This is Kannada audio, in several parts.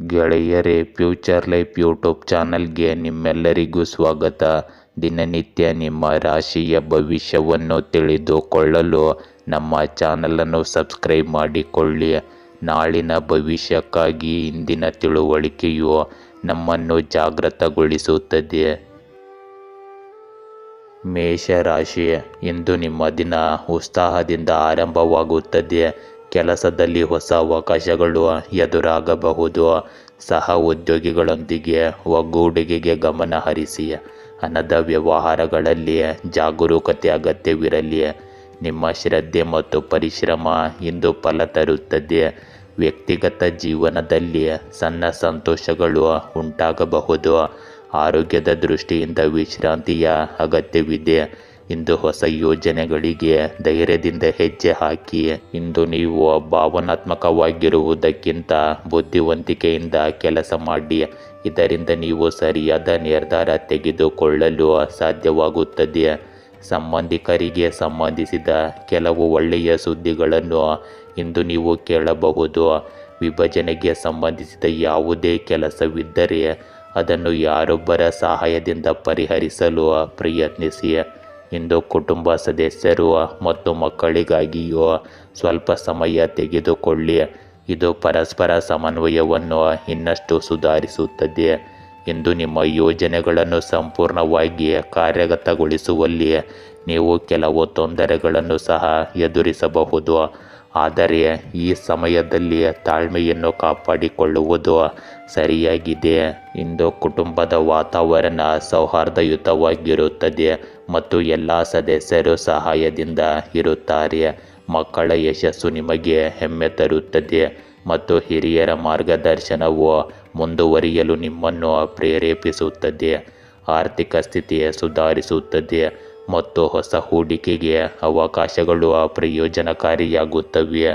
ಗೆಳೆಯರೇ, ಫ್ಯೂಚರ್ ಲೈಫ್ ಯೂಟ್ಯೂಬ್ ಚಾನಲ್ಗೆ ನಿಮ್ಮೆಲ್ಲರಿಗೂ ಸ್ವಾಗತ. ದಿನನಿತ್ಯ ನಿಮ್ಮ ರಾಶಿಯ ಭವಿಷ್ಯವನ್ನು ತಿಳಿದುಕೊಳ್ಳಲು ನಮ್ಮ ಚಾನಲನ್ನು ಸಬ್ಸ್ಕ್ರೈಬ್ ಮಾಡಿಕೊಳ್ಳಿ. ನಾಳಿನ ಭವಿಷ್ಯಕ್ಕಾಗಿ ಇಂದಿನ ತಿಳುವಳಿಕೆಯು ನಮ್ಮನ್ನು ಜಾಗೃತಗೊಳಿಸುತ್ತದೆ. ಮೇಷರಾಶಿ, ಇಂದು ನಿಮ್ಮ ದಿನ ಉತ್ಸಾಹದಿಂದ ಆರಂಭವಾಗುತ್ತದೆ. ಕೆಲಸದಲ್ಲಿ ಹೊಸ ಅವಕಾಶಗಳು ಎದುರಾಗಬಹುದು. ಸಹ ಉದ್ಯೋಗಿಗಳೊಂದಿಗೆ ಒಗ್ಗೂಡಿಕೆಗೆ ಗಮನ ಹರಿಸಿ. ಹಣದ ವ್ಯವಹಾರಗಳಲ್ಲಿ ಜಾಗರೂಕತೆ ಅಗತ್ಯವಿರಲಿ. ನಿಮ್ಮ ಶ್ರದ್ಧೆ ಮತ್ತು ಪರಿಶ್ರಮ ಇಂದು ಫಲ ತರುತ್ತದೆ. ವ್ಯಕ್ತಿಗತ ಜೀವನದಲ್ಲಿ ಸಣ್ಣ ಸಂತೋಷಗಳು ಉಂಟಾಗಬಹುದು. ಆರೋಗ್ಯದ ದೃಷ್ಟಿಯಿಂದ ವಿಶ್ರಾಂತಿಯ ಅಗತ್ಯವಿದೆ. ಇಂದು ಹೊಸ ಯೋಜನೆಗಳಿಗೆ ಧೈರ್ಯದಿಂದ ಹೆಜ್ಜೆ ಹಾಕಿ. ಇಂದು ನೀವು ಭಾವನಾತ್ಮಕವಾಗಿರುವುದಕ್ಕಿಂತ ಬುದ್ಧಿವಂತಿಕೆಯಿಂದ ಕೆಲಸ ಮಾಡಿ. ಇದರಿಂದ ನೀವು ಸರಿಯಾದ ನಿರ್ಧಾರ ತೆಗೆದುಕೊಳ್ಳಲು ಸಾಧ್ಯವಾಗುತ್ತದೆ. ಸಂಬಂಧಿಕರಿಗೆ ಸಂಬಂಧಿಸಿದ ಕೆಲವು ಒಳ್ಳೆಯ ಸುದ್ದಿಗಳನ್ನು ಇಂದು ನೀವು ಕೇಳಬಹುದು. ವಿಭಜನೆಗೆ ಸಂಬಂಧಿಸಿದ ಯಾವುದೇ ಕೆಲಸವಿದ್ದರೆ ಅದನ್ನು ಯಾರೊಬ್ಬರ ಸಹಾಯದಿಂದ ಪರಿಹರಿಸಲು ಪ್ರಯತ್ನಿಸಿ. ಇಂದು ಕುಟುಂಬ ಸದಸ್ಯರು ಮತ್ತು ಮಕ್ಕಳಿಗಾಗಿಯೂ ಸ್ವಲ್ಪ ಸಮಯ ತೆಗೆದುಕೊಳ್ಳಿ. ಇದು ಪರಸ್ಪರ ಸಮನ್ವಯವನ್ನು ಇನ್ನಷ್ಟು ಸುಧಾರಿಸುತ್ತದೆ. ಇಂದು ನಿಮ್ಮ ಯೋಜನೆಗಳನ್ನು ಸಂಪೂರ್ಣವಾಗಿ ಕಾರ್ಯಗತಗೊಳಿಸುವಲ್ಲಿ ನೀವು ಕೆಲವು ತೊಂದರೆಗಳನ್ನು ಸಹ ಎದುರಿಸಬಹುದು. ಆದರೆ ಈ ಸಮಯದಲ್ಲಿ ತಾಳ್ಮೆಯನ್ನು ಕಾಪಾಡಿಕೊಳ್ಳುವುದು ಸರಿಯಾಗಿದೆ. ಇಂದು ಕುಟುಂಬದ ವಾತಾವರಣ ಸೌಹಾರ್ದಯುತವಾಗಿರುತ್ತದೆ ಮತ್ತು ಎಲ್ಲ ಸದಸ್ಯರು ಸಹಾಯದಿಂದ ಇರುತ್ತಾರೆ. ಮಕ್ಕಳ ಯಶಸ್ಸು ನಿಮಗೆ ಹೆಮ್ಮೆ ತರುತ್ತದೆ ಮತ್ತು ಹಿರಿಯರ ಮಾರ್ಗದರ್ಶನವು ಮುಂದುವರಿಯಲು ನಿಮ್ಮನ್ನು ಪ್ರೇರೇಪಿಸುತ್ತದೆ. ಆರ್ಥಿಕ ಸ್ಥಿತಿ ಸುಧಾರಿಸುತ್ತದೆ ಮತ್ತು ಹೊಸ ಹೂಡಿಕೆಗೆ ಅವಕಾಶಗಳು ಪ್ರಯೋಜನಕಾರಿಯಾಗುತ್ತವೆ.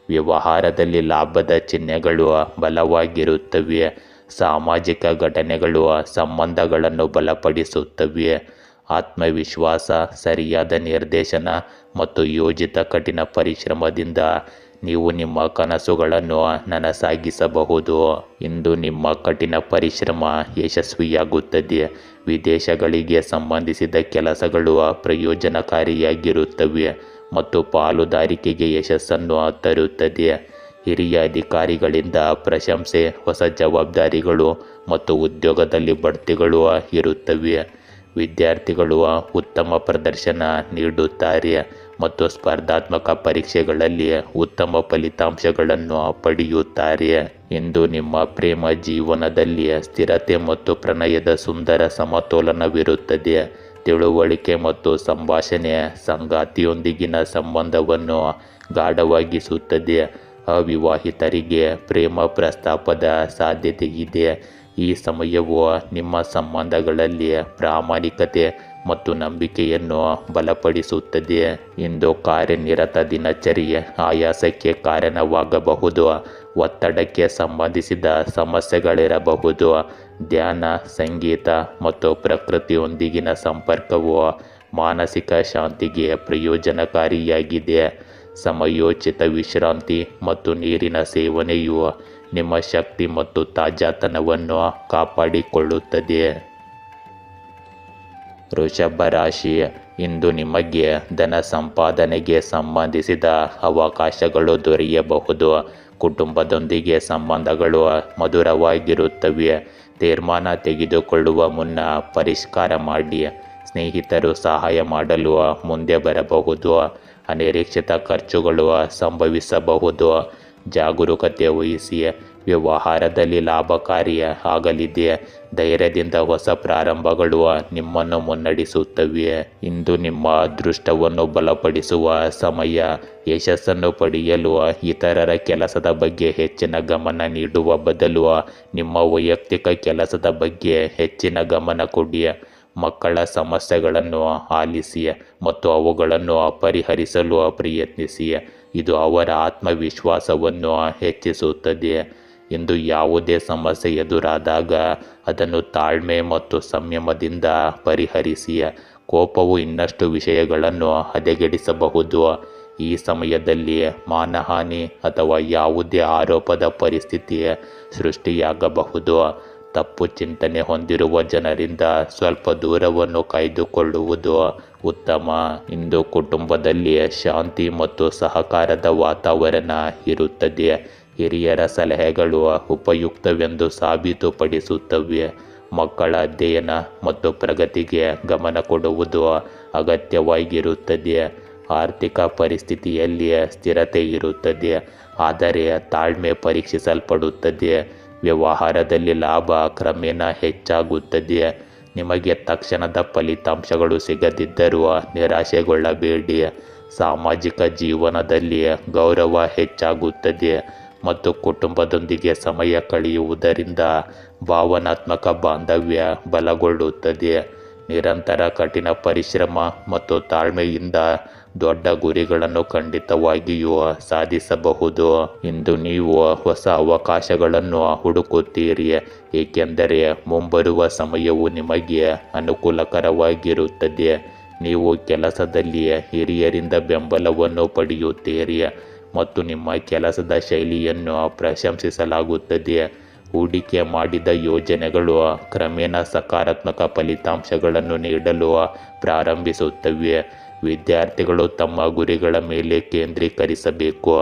ವ್ಯವಹಾರದಲ್ಲಿ ಲಾಭದ ಚಿಹ್ನೆಗಳು ಬಲವಾಗಿರುತ್ತವೆ. ಸಾಮಾಜಿಕ ಘಟನೆಗಳು ಸಂಬಂಧಗಳನ್ನು ಬಲಪಡಿಸುತ್ತವೆ. ಆತ್ಮವಿಶ್ವಾಸ, ಸರಿಯಾದ ನಿರ್ದೇಶನ ಮತ್ತು ಯೋಜಿತ ಕಠಿಣ ಪರಿಶ್ರಮದಿಂದ ನೀವು ನಿಮ್ಮ ಕನಸುಗಳನ್ನು ನನಸಾಗಿಸಬಹುದು. ಇಂದು ನಿಮ್ಮ ಕಠಿಣ ಪರಿಶ್ರಮ ಯಶಸ್ವಿಯಾಗುತ್ತದೆ. ವಿದೇಶಗಳಿಗೆ ಸಂಬಂಧಿಸಿದ ಕೆಲಸಗಳು ಪ್ರಯೋಜನಕಾರಿಯಾಗಿರುತ್ತವೆ ಮತ್ತು ಪಾಲುದಾರಿಕೆಗೆ ಯಶಸ್ಸನ್ನು ತರುತ್ತದೆ. ಹಿರಿಯ ಅಧಿಕಾರಿಗಳಿಂದ ಪ್ರಶಂಸೆ, ಹೊಸ ಜವಾಬ್ದಾರಿಗಳು ಮತ್ತು ಉದ್ಯೋಗದಲ್ಲಿ ಬಡ್ತಿಗಳು ಇರುತ್ತವೆ. ವಿದ್ಯಾರ್ಥಿಗಳು ಉತ್ತಮ ಪ್ರದರ್ಶನ ನೀಡುತ್ತಾರೆ ಮತ್ತು ಸ್ಪರ್ಧಾತ್ಮಕ ಪರೀಕ್ಷೆಗಳಲ್ಲಿ ಉತ್ತಮ ಫಲಿತಾಂಶಗಳನ್ನು ಪಡೆಯುತ್ತಾರೆ. ಇಂದು ನಿಮ್ಮ ಪ್ರೇಮ ಜೀವನದಲ್ಲಿ ಸ್ಥಿರತೆ ಮತ್ತು ಪ್ರಣಯದ ಸುಂದರ ಸಮತೋಲನವಿರುತ್ತದೆ. ತಿಳುವಳಿಕೆ ಮತ್ತು ಸಂಭಾಷಣೆ ಸಂಗಾತಿಯೊಂದಿಗಿನ ಸಂಬಂಧವನ್ನು ಗಾಢವಾಗಿಸುತ್ತದೆ. ಅವಿವಾಹಿತರಿಗೆ ಪ್ರೇಮ ಪ್ರಸ್ತಾಪದ ಸಾಧ್ಯತೆ ಇದೆ. ಈ ಸಮಯವು ನಿಮ್ಮ ಸಂಬಂಧಗಳಲ್ಲಿ ಪ್ರಾಮಾಣಿಕತೆ ಮತ್ತು ನಂಬಿಕೆಯನ್ನು ಬಲಪಡಿಸುತ್ತದೆ. ಇಂದು ಕಾರ್ಯನಿರತ ದಿನಚರಿ ಆಯಾಸಕ್ಕೆ ಕಾರಣವಾಗಬಹುದು. ಒತ್ತಡಕ್ಕೆ ಸಂಬಂಧಿಸಿದ ಸಮಸ್ಯೆಗಳಿರಬಹುದು. ಧ್ಯಾನ, ಸಂಗೀತ ಮತ್ತು ಪ್ರಕೃತಿಯೊಂದಿಗಿನ ಸಂಪರ್ಕವು ಮಾನಸಿಕ ಶಾಂತಿಗೆ ಪ್ರಯೋಜನಕಾರಿಯಾಗಿದೆ. ಸಮಯೋಚಿತ ವಿಶ್ರಾಂತಿ ಮತ್ತು ನೀರಿನ ಸೇವನೆಯು ನಿಮ್ಮ ಶಕ್ತಿ ಮತ್ತು ತಾಜಾತನವನ್ನು ಕಾಪಾಡಿಕೊಳ್ಳುತ್ತದೆ. ವೃಷಭ ರಾಶಿ, ಇಂದು ನಿಮಗೆ ಧನ ಸಂಪಾದನೆಗೆ ಸಂಬಂಧಿಸಿದ ಅವಕಾಶಗಳು ದೊರೆಯಬಹುದು. ಕುಟುಂಬದೊಂದಿಗೆ ಸಂಬಂಧಗಳು ಮಧುರವಾಗಿರುತ್ತವೆ. ತೀರ್ಮಾನ ತೆಗೆದುಕೊಳ್ಳುವ ಮುನ್ನ ಪರಿಷ್ಕಾರ ಮಾಡಿ. ಸ್ನೇಹಿತರು ಸಹಾಯ ಮಾಡಲು ಮುಂದೆ ಬರಬಹುದು. ಅನಿರೀಕ್ಷಿತ ಖರ್ಚುಗಳು ಸಂಭವಿಸಬಹುದು. ಜಾಗರೂಕತೆ ವಹಿಸಿ. ವ್ಯವಹಾರದಲ್ಲಿ ಲಾಭಕಾರಿ ಆಗಲಿದೆ. ಧೈರ್ಯದಿಂದ ಹೊಸ ಪ್ರಾರಂಭಗಳು ನಿಮ್ಮನ್ನು ಮುನ್ನಡೆಸುತ್ತವೆ. ಇಂದು ನಿಮ್ಮ ಅದೃಷ್ಟವನ್ನು ಬಲಪಡಿಸುವ ಸಮಯ. ಯಶಸ್ಸನ್ನು ಪಡೆಯಲು ಇತರರ ಕೆಲಸದ ಬಗ್ಗೆ ಹೆಚ್ಚಿನ ಗಮನ ನೀಡುವ ಬದಲು ನಿಮ್ಮ ವೈಯಕ್ತಿಕ ಕೆಲಸದ ಬಗ್ಗೆ ಹೆಚ್ಚಿನ ಗಮನ ಕೊಡಿ. ಮಕ್ಕಳ ಸಮಸ್ಯೆಗಳನ್ನು ಆಲಿಸಿ ಮತ್ತು ಅವುಗಳನ್ನು ಪರಿಹರಿಸಲು ಪ್ರಯತ್ನಿಸಿ. ಇದು ಅವರ ಆತ್ಮವಿಶ್ವಾಸವನ್ನು ಹೆಚ್ಚಿಸುತ್ತದೆ. ಇಂದು ಯಾವುದೇ ಸಮಸ್ಯೆ ಎದುರಾದಾಗ ಅದನ್ನು ತಾಳ್ಮೆ ಮತ್ತು ಸಂಯಮದಿಂದ ಪರಿಹರಿಸಿ. ಕೋಪವು ಇನ್ನಷ್ಟು ವಿಷಯಗಳನ್ನು ಹದಗೆಡಿಸಬಹುದು. ಈ ಸಮಯದಲ್ಲಿ ಮಾನಹಾನಿ ಅಥವಾ ಯಾವುದೇ ಆರೋಪದ ಪರಿಸ್ಥಿತಿ ಸೃಷ್ಟಿಯಾಗಬಹುದು. ತಪ್ಪು ಚಿಂತನೆ ಹೊಂದಿರುವ ಜನರಿಂದ ಸ್ವಲ್ಪ ದೂರವನ್ನು ಕಾಯ್ದುಕೊಳ್ಳುವುದು ಉತ್ತಮ. ಇಂದು ಕುಟುಂಬದಲ್ಲಿ ಶಾಂತಿ ಮತ್ತು ಸಹಕಾರದ ವಾತಾವರಣ ಇರುತ್ತದೆ. ಹಿರಿಯರ ಸಲಹೆಗಳು ಉಪಯುಕ್ತವೆಂದು ಸಾಬೀತುಪಡಿಸುತ್ತವೆ. ಮಕ್ಕಳ ಅಧ್ಯಯನ ಮತ್ತು ಪ್ರಗತಿಗೆ ಗಮನ ಕೊಡುವುದು ಅಗತ್ಯವಾಗಿರುತ್ತದೆ. ಆರ್ಥಿಕ ಪರಿಸ್ಥಿತಿಯಲ್ಲಿ ಸ್ಥಿರತೆ ಇರುತ್ತದೆ, ಆದರೆ ತಾಳ್ಮೆ ಪರೀಕ್ಷಿಸಲ್ಪಡುತ್ತದೆ. ವ್ಯವಹಾರದಲ್ಲಿ ಲಾಭ ಕ್ರಮೇಣ ಹೆಚ್ಚಾಗುತ್ತದೆ. ನಿಮಗೆ ತಕ್ಷಣದ ಫಲಿತಾಂಶಗಳು ಸಿಗದಿದ್ದರೂ ನಿರಾಶೆಗೊಳ್ಳಬೇಡಿ. ಸಾಮಾಜಿಕ ಜೀವನದಲ್ಲಿ ಗೌರವ ಹೆಚ್ಚಾಗುತ್ತದೆ ಮತ್ತು ಕುಟುಂಬದೊಂದಿಗೆ ಸಮಯ ಕಳೆಯುವುದರಿಂದ ಭಾವನಾತ್ಮಕ ಬಾಂಧವ್ಯ ಬಲಗೊಳ್ಳುತ್ತದೆ. ನಿರಂತರ ಕಠಿಣ ಪರಿಶ್ರಮ ಮತ್ತು ತಾಳ್ಮೆಯಿಂದ ದೊಡ್ಡ ಗುರಿಗಳನ್ನು ಖಂಡಿತವಾಗಿಯೂ ಸಾಧಿಸಬಹುದು. ಇಂದು ನೀವು ಹೊಸ ಅವಕಾಶಗಳನ್ನು ಹುಡುಕುತ್ತೀರಿ, ಏಕೆಂದರೆ ಮುಂಬರುವ ಸಮಯವು ನಿಮಗೆ ಅನುಕೂಲಕರವಾಗಿರುತ್ತದೆ. ನೀವು ಕೆಲಸದಲ್ಲಿ ಹಿರಿಯರಿಂದ ಬೆಂಬಲವನ್ನು ಪಡೆಯುತ್ತೀರಿ ಮತ್ತು ನಿಮ್ಮ ಕೆಲಸದ ಶೈಲಿಯನ್ನು ಪ್ರಶಂಸಿಸಲಾಗುತ್ತದೆ. ಹೂಡಿಕೆ ಮಾಡಿದ ಯೋಜನೆಗಳು ಕ್ರಮೇಣ ಸಕಾರಾತ್ಮಕ ಫಲಿತಾಂಶಗಳನ್ನು ನೀಡಲು ಪ್ರಾರಂಭಿಸುತ್ತವೆ. ವಿದ್ಯಾರ್ಥಿಗಳು ತಮ್ಮ ಗುರಿಗಳ ಮೇಲೆ ಕೇಂದ್ರೀಕರಿಸಬೇಕು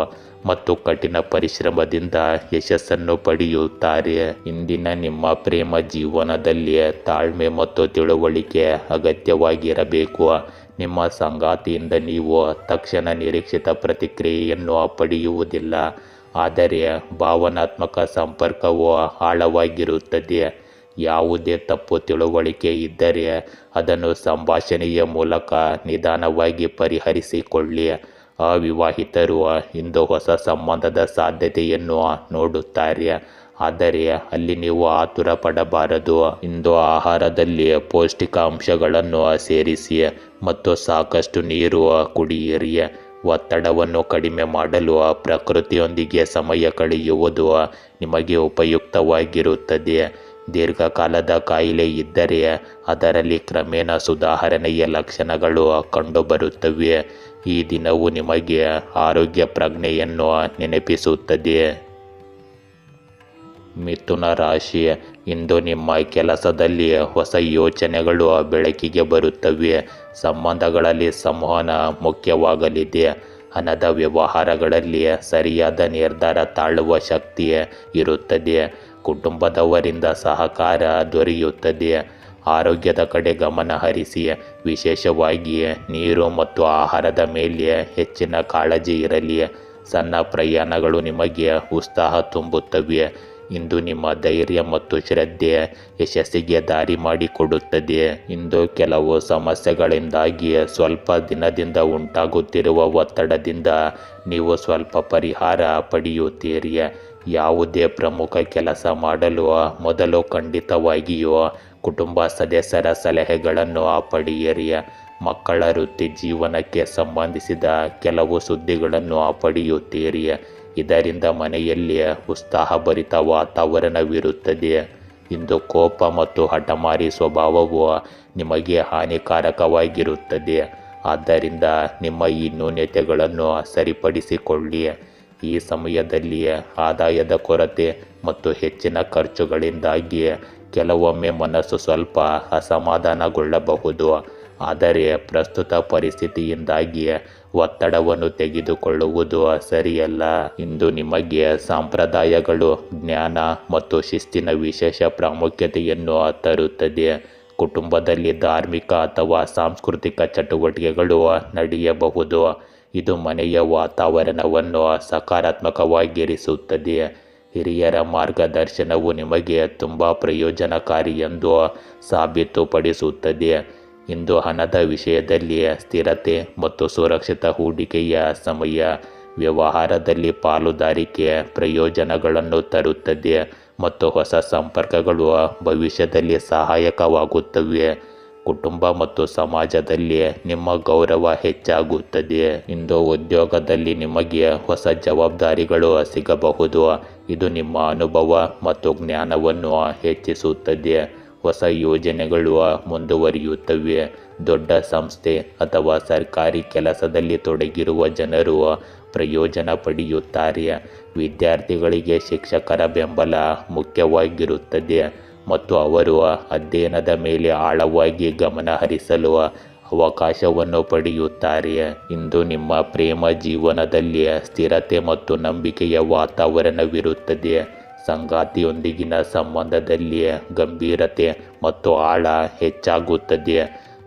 ಮತ್ತು ಕಠಿಣ ಪರಿಶ್ರಮದಿಂದ ಯಶಸ್ಸನ್ನು ಪಡೆಯುತ್ತಾರೆ. ಇಂದಿನ ನಿಮ್ಮ ಪ್ರೇಮ ಜೀವನದಲ್ಲಿ ತಾಳ್ಮೆ ಮತ್ತು ತಿಳುವಳಿಕೆ ಅಗತ್ಯವಾಗಿರಬೇಕು. ನಿಮ್ಮ ಸಂಗಾತಿಯಿಂದ ನೀವು ತಕ್ಷಣ ನಿರೀಕ್ಷಿತ ಪ್ರತಿಕ್ರಿಯೆಯನ್ನು ಪಡೆಯುವುದಿಲ್ಲ, ಆದರೆ ಭಾವನಾತ್ಮಕ ಸಂಪರ್ಕವು ಆಳವಾಗಿರುತ್ತದೆ. ಯಾವುದೇ ತಪ್ಪು ತಿಳುವಳಿಕೆ ಇದ್ದರೆ ಅದನ್ನು ಸಂಭಾಷಣೆಯ ಮೂಲಕ ನಿಧಾನವಾಗಿ ಪರಿಹರಿಸಿಕೊಳ್ಳಿ. ಅವಿವಾಹಿತರು ಇಂದು ಹೊಸ ಸಂಬಂಧದ ಸಾಧ್ಯತೆಯನ್ನು ನೋಡುತ್ತಾರೆ, ಆದರೆ ಅಲ್ಲಿ ನೀವು ಆತುರ ಪಡಬಾರದು. ಇಂದು ಆಹಾರದಲ್ಲಿ ಪೌಷ್ಟಿಕಾಂಶಗಳನ್ನು ಸೇರಿಸಿ ಮತ್ತು ಸಾಕಷ್ಟು ನೀರು ಕುಡಿಯಿರಿ. ಒತ್ತಡವನ್ನು ಕಡಿಮೆ ಮಾಡಲು ಪ್ರಕೃತಿಯೊಂದಿಗೆ ಸಮಯ ಕಳೆಯುವುದು ನಿಮಗೆ ಉಪಯುಕ್ತವಾಗಿರುತ್ತದೆ. ದೀರ್ಘಕಾಲದ ಕಾಯಿಲೆ ಇದ್ದರೆ ಅದರಲ್ಲಿ ಕ್ರಮೇಣ ಸುಧಾರಣೆಯ ಲಕ್ಷಣಗಳು ಕಂಡುಬರುತ್ತವೆ. ಈ ದಿನವು ನಿಮಗೆ ಆರೋಗ್ಯ ಪ್ರಜ್ಞೆಯನ್ನು ನೆನಪಿಸುತ್ತದೆ. ಮಿಥುನ ರಾಶಿ, ಇಂದು ನಿಮ್ಮ ಕೆಲಸದಲ್ಲಿ ಹೊಸ ಯೋಚನೆಗಳು ಬೆಳಕಿಗೆ ಬರುತ್ತವೆ. ಸಂಬಂಧಗಳಲ್ಲಿ ಸಂವಹನ ಮುಖ್ಯವಾಗಲಿದೆ. ಹಣದ ವ್ಯವಹಾರಗಳಲ್ಲಿ ಸರಿಯಾದ ನಿರ್ಧಾರ ತಾಳುವ ಶಕ್ತಿ ಇರುತ್ತದೆ. ಕುಟುಂಬದವರಿಂದ ಸಹಕಾರ ದೊರೆಯುತ್ತದೆ. ಆರೋಗ್ಯದ ಕಡೆ ಗಮನ ಹರಿಸಿ, ವಿಶೇಷವಾಗಿ ನೀರು ಮತ್ತು ಆಹಾರದ ಮೇಲೆ ಹೆಚ್ಚಿನ ಕಾಳಜಿ ಇರಲಿ. ಸಣ್ಣ ಪ್ರಯಾಣಗಳು ನಿಮಗೆ ಉತ್ಸಾಹ ತುಂಬುತ್ತವೆ. ಇಂದು ನಿಮ್ಮ ಧೈರ್ಯ ಮತ್ತು ಶ್ರದ್ಧೆ ಯಶಸ್ಸಿಗೆ ದಾರಿ ಮಾಡಿಕೊಡುತ್ತದೆ. ಇಂದು ಕೆಲವು ಸಮಸ್ಯೆಗಳಿಂದಾಗಿ ಸ್ವಲ್ಪ ದಿನದಿಂದ ಉಂಟಾಗುತ್ತಿರುವ ಒತ್ತಡದಿಂದ ನೀವು ಸ್ವಲ್ಪ ಪರಿಹಾರ ಪಡೆಯುತ್ತೀರಿ. ಯಾವುದೇ ಪ್ರಮುಖ ಕೆಲಸ ಮಾಡಲು ಮೊದಲು ಖಂಡಿತವಾಗಿಯೂ ಕುಟುಂಬ ಸದಸ್ಯರ ಸಲಹೆಗಳನ್ನು ಪಡೆಯಿರಿ. ಮಕ್ಕಳ ವೃತ್ತಿ ಜೀವನಕ್ಕೆ ಸಂಬಂಧಿಸಿದ ಕೆಲವು ಸುದ್ದಿಗಳನ್ನು ಪಡೆಯುತ್ತೀರಿ. ಇದರಿಂದ ಮನೆಯಲ್ಲಿ ಉತ್ಸಾಹಭರಿತ ವಾತಾವರಣವಿರುತ್ತದೆ. ಇಂದು ಕೋಪ ಮತ್ತು ಹಠಮಾರಿ ಸ್ವಭಾವವು ನಿಮಗೆ ಹಾನಿಕಾರಕವಾಗಿರುತ್ತದೆ, ಆದ್ದರಿಂದ ನಿಮ್ಮ ಈ ನ್ಯೂನತೆಗಳನ್ನು ಸರಿಪಡಿಸಿಕೊಳ್ಳಿ. ಈ ಸಮಯದಲ್ಲಿ ಆದಾಯದ ಕೊರತೆ ಮತ್ತು ಹೆಚ್ಚಿನ ಖರ್ಚುಗಳಿಂದಾಗಿ ಕೆಲವೊಮ್ಮೆ ಮನಸ್ಸು ಸ್ವಲ್ಪ ಅಸಮಾಧಾನಗೊಳ್ಳಬಹುದು, ಆದರೆ ಪ್ರಸ್ತುತ ಪರಿಸ್ಥಿತಿಯಿಂದಾಗಿ ಒತ್ತಡವನ್ನು ತೆಗೆದುಕೊಳ್ಳುವುದು ಸರಿಯಲ್ಲ. ಇಂದು ನಿಮಗೆ ಸಂಪ್ರದಾಯಗಳು ಜ್ಞಾನ ಮತ್ತು ಶಿಸ್ತಿನ ವಿಶೇಷ ಪ್ರಾಮುಖ್ಯತೆಯನ್ನು ತರುತ್ತದೆ. ಕುಟುಂಬದಲ್ಲಿ ಧಾರ್ಮಿಕ ಅಥವಾ ಸಾಂಸ್ಕೃತಿಕ ಚಟುವಟಿಕೆಗಳು ನಡೆಯಬಹುದು. ಇದು ಮನೆಯ ವಾತಾವರಣವನ್ನು ಸಕಾರಾತ್ಮಕವಾಗಿರಿಸುತ್ತದೆ. ಹಿರಿಯರ ಮಾರ್ಗದರ್ಶನವು ನಿಮಗೆ ತುಂಬ ಪ್ರಯೋಜನಕಾರಿ ಎಂದು ಸಾಬೀತುಪಡಿಸುತ್ತದೆ. ಇಂದು ಹಣದ ವಿಷಯದಲ್ಲಿ ಸ್ಥಿರತೆ ಮತ್ತು ಸುರಕ್ಷಿತ ಹೂಡಿಕೆಯ ಸಮಯ. ವ್ಯವಹಾರದಲ್ಲಿ ಪಾಲುದಾರಿಕೆ ಪ್ರಯೋಜನಗಳನ್ನು ತರುತ್ತದೆ ಮತ್ತು ಹೊಸ ಸಂಪರ್ಕಗಳು ಭವಿಷ್ಯದಲ್ಲಿ ಸಹಾಯಕವಾಗುತ್ತವೆ. ಕುಟುಂಬ ಮತ್ತು ಸಮಾಜದಲ್ಲಿ ನಿಮ್ಮ ಗೌರವ ಹೆಚ್ಚಾಗುತ್ತದೆ. ಇಂದು ಉದ್ಯೋಗದಲ್ಲಿ ನಿಮಗೆ ಹೊಸ ಜವಾಬ್ದಾರಿಗಳು ಸಿಗಬಹುದು. ಇದು ನಿಮ್ಮ ಅನುಭವ ಮತ್ತು ಜ್ಞಾನವನ್ನು ಹೆಚ್ಚಿಸುತ್ತದೆ. ಹೊಸ ಯೋಜನೆಗಳು ಮುಂದುವರಿಯುತ್ತವೆ. ದೊಡ್ಡ ಸಂಸ್ಥೆ ಅಥವಾ ಸರ್ಕಾರಿ ಕೆಲಸದಲ್ಲಿ ತೊಡಗಿರುವ ಜನರು ಪ್ರಯೋಜನ ಪಡೆಯುತ್ತಾರೆ. ವಿದ್ಯಾರ್ಥಿಗಳಿಗೆ ಶಿಕ್ಷಕರ ಬೆಂಬಲ ಮುಖ್ಯವಾಗಿರುತ್ತದೆ ಮತ್ತು ಅವರು ಅಧ್ಯಯನದ ಮೇಲೆ ಆಳವಾಗಿ ಗಮನ ಹರಿಸಲು ಅವಕಾಶವನ್ನು ಪಡೆಯುತ್ತಾರೆ. ಇಂದು ನಿಮ್ಮ ಪ್ರೇಮ ಜೀವನದಲ್ಲಿ ಸ್ಥಿರತೆ ಮತ್ತು ನಂಬಿಕೆಯ ವಾತಾವರಣವಿರುತ್ತದೆ. ಸಂಗಾತಿಯೊಂದಿಗಿನ ಸಂಬಂಧದಲ್ಲಿ ಗಂಭೀರತೆ ಮತ್ತು ಆಳ ಹೆಚ್ಚಾಗುತ್ತದೆ.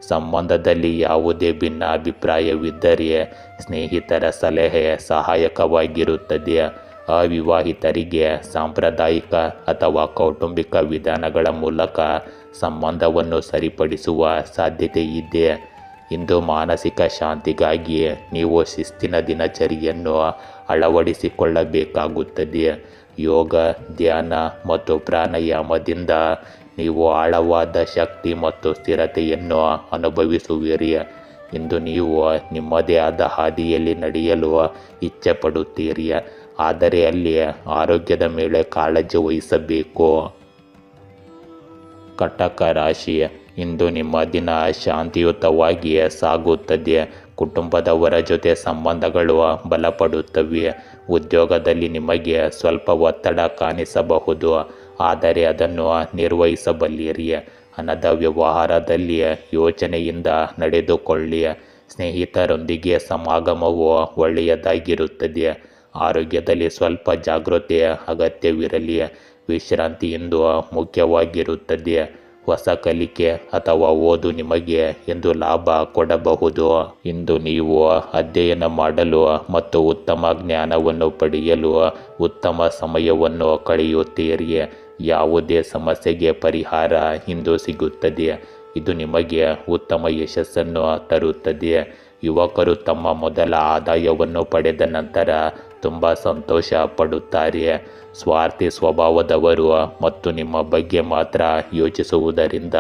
ಸಂಬಂಧದಲ್ಲಿ ಯಾವುದೇ ಭಿನ್ನಾಭಿಪ್ರಾಯವಿದ್ದರೆ ಸ್ನೇಹಿತರ ಸಲಹೆ ಸಹಾಯಕವಾಗಿರುತ್ತದೆ. ಅವಿವಾಹಿತರಿಗೆ ಸಾಂಪ್ರದಾಯಿಕ ಅಥವಾ ಕೌಟುಂಬಿಕ ವಿಧಾನಗಳ ಮೂಲಕ ಸಂಬಂಧವನ್ನು ಸರಿಪಡಿಸುವ ಸಾಧ್ಯತೆ ಇದೆ. ಇಂದು ಮಾನಸಿಕ ಶಾಂತಿಗಾಗಿ ನೀವು ಶಿಸ್ತಿನ ದಿನಚರಿಯನ್ನು ಅಳವಡಿಸಿಕೊಳ್ಳಬೇಕಾಗುತ್ತದೆ. ಯೋಗ, ಧ್ಯಾನ ಮತ್ತು ಪ್ರಾಣಾಯಾಮದಿಂದ ನೀವು ಆಳವಾದ ಶಕ್ತಿ ಮತ್ತು ಸ್ಥಿರತೆಯನ್ನು ಅನುಭವಿಸುವಿರಿ. ಇಂದು ನೀವು ನಿಮ್ಮದೇ ಆದ ಹಾದಿಯಲ್ಲಿ ನಡೆಯಲು ಇಚ್ಛೆ ಪಡುತ್ತೀರಿ, ಆದರೆ ಅಲ್ಲಿ ಆರೋಗ್ಯದ ಮೇಲೆ ಕಾಳಜಿ ವಹಿಸಬೇಕು. ಕಟಕ ರಾಶಿ, ಇಂದು ನಿಮ್ಮ ದಿನ ಶಾಂತಿಯುತವಾಗಿ ಸಾಗುತ್ತದೆ. ಕುಟುಂಬದವರ ಜೊತೆ ಸಂಬಂಧಗಳು ಬಲಪಡುತ್ತವೆ. ಉದ್ಯೋಗದಲ್ಲಿ ನಿಮಗೆ ಸ್ವಲ್ಪ ಒತ್ತಡ ಕಾಣಿಸಬಹುದು, ಆದರೆ ಅದನ್ನು ನಿರ್ವಹಿಸಬಲ್ಲಿರಿ. ಹಣದ ವ್ಯವಹಾರದಲ್ಲಿ ಯೋಚನೆಯಿಂದ ನಡೆದುಕೊಳ್ಳಿ. ಸ್ನೇಹಿತರೊಂದಿಗೆ ಸಮಾಗಮವು ಒಳ್ಳೆಯದಾಗಿರುತ್ತದೆ. ಆರೋಗ್ಯದಲ್ಲಿ ಸ್ವಲ್ಪ ಜಾಗೃತಿ ಅಗತ್ಯವಿರಲಿ. ವಿಶ್ರಾಂತಿ ಇಂದು ಮುಖ್ಯವಾಗಿರುತ್ತದೆ. ಹೊಸ ಕಲಿಕೆ ಅಥವಾ ಓದು ನಿಮಗೆ ಇಂದು ಲಾಭ ಕೊಡಬಹುದು. ಇಂದು ನೀವು ಅಧ್ಯಯನ ಮಾಡಲು ಮತ್ತು ಉತ್ತಮ ಜ್ಞಾನವನ್ನು ಪಡೆಯಲು ಉತ್ತಮ ಸಮಯವನ್ನು ಕಳೆಯುತ್ತೀರಿ. ಯಾವುದೇ ಸಮಸ್ಯೆಗೆ ಪರಿಹಾರ ಇಂದು ಸಿಗುತ್ತದೆ. ಇದು ನಿಮಗೆ ಉತ್ತಮ ಯಶಸ್ಸನ್ನು ತರುತ್ತದೆ. ಯುವಕರು ತಮ್ಮ ಮೊದಲ ಆದಾಯವನ್ನು ಪಡೆದ ನಂತರ ತುಂಬ ಸಂತೋಷ ಪಡುತ್ತಾರೆ. ಸ್ವಾರ್ಥಿ ಸ್ವಭಾವದವರು ಮತ್ತು ನಿಮ್ಮ ಬಗ್ಗೆ ಮಾತ್ರ ಯೋಚಿಸುವುದರಿಂದ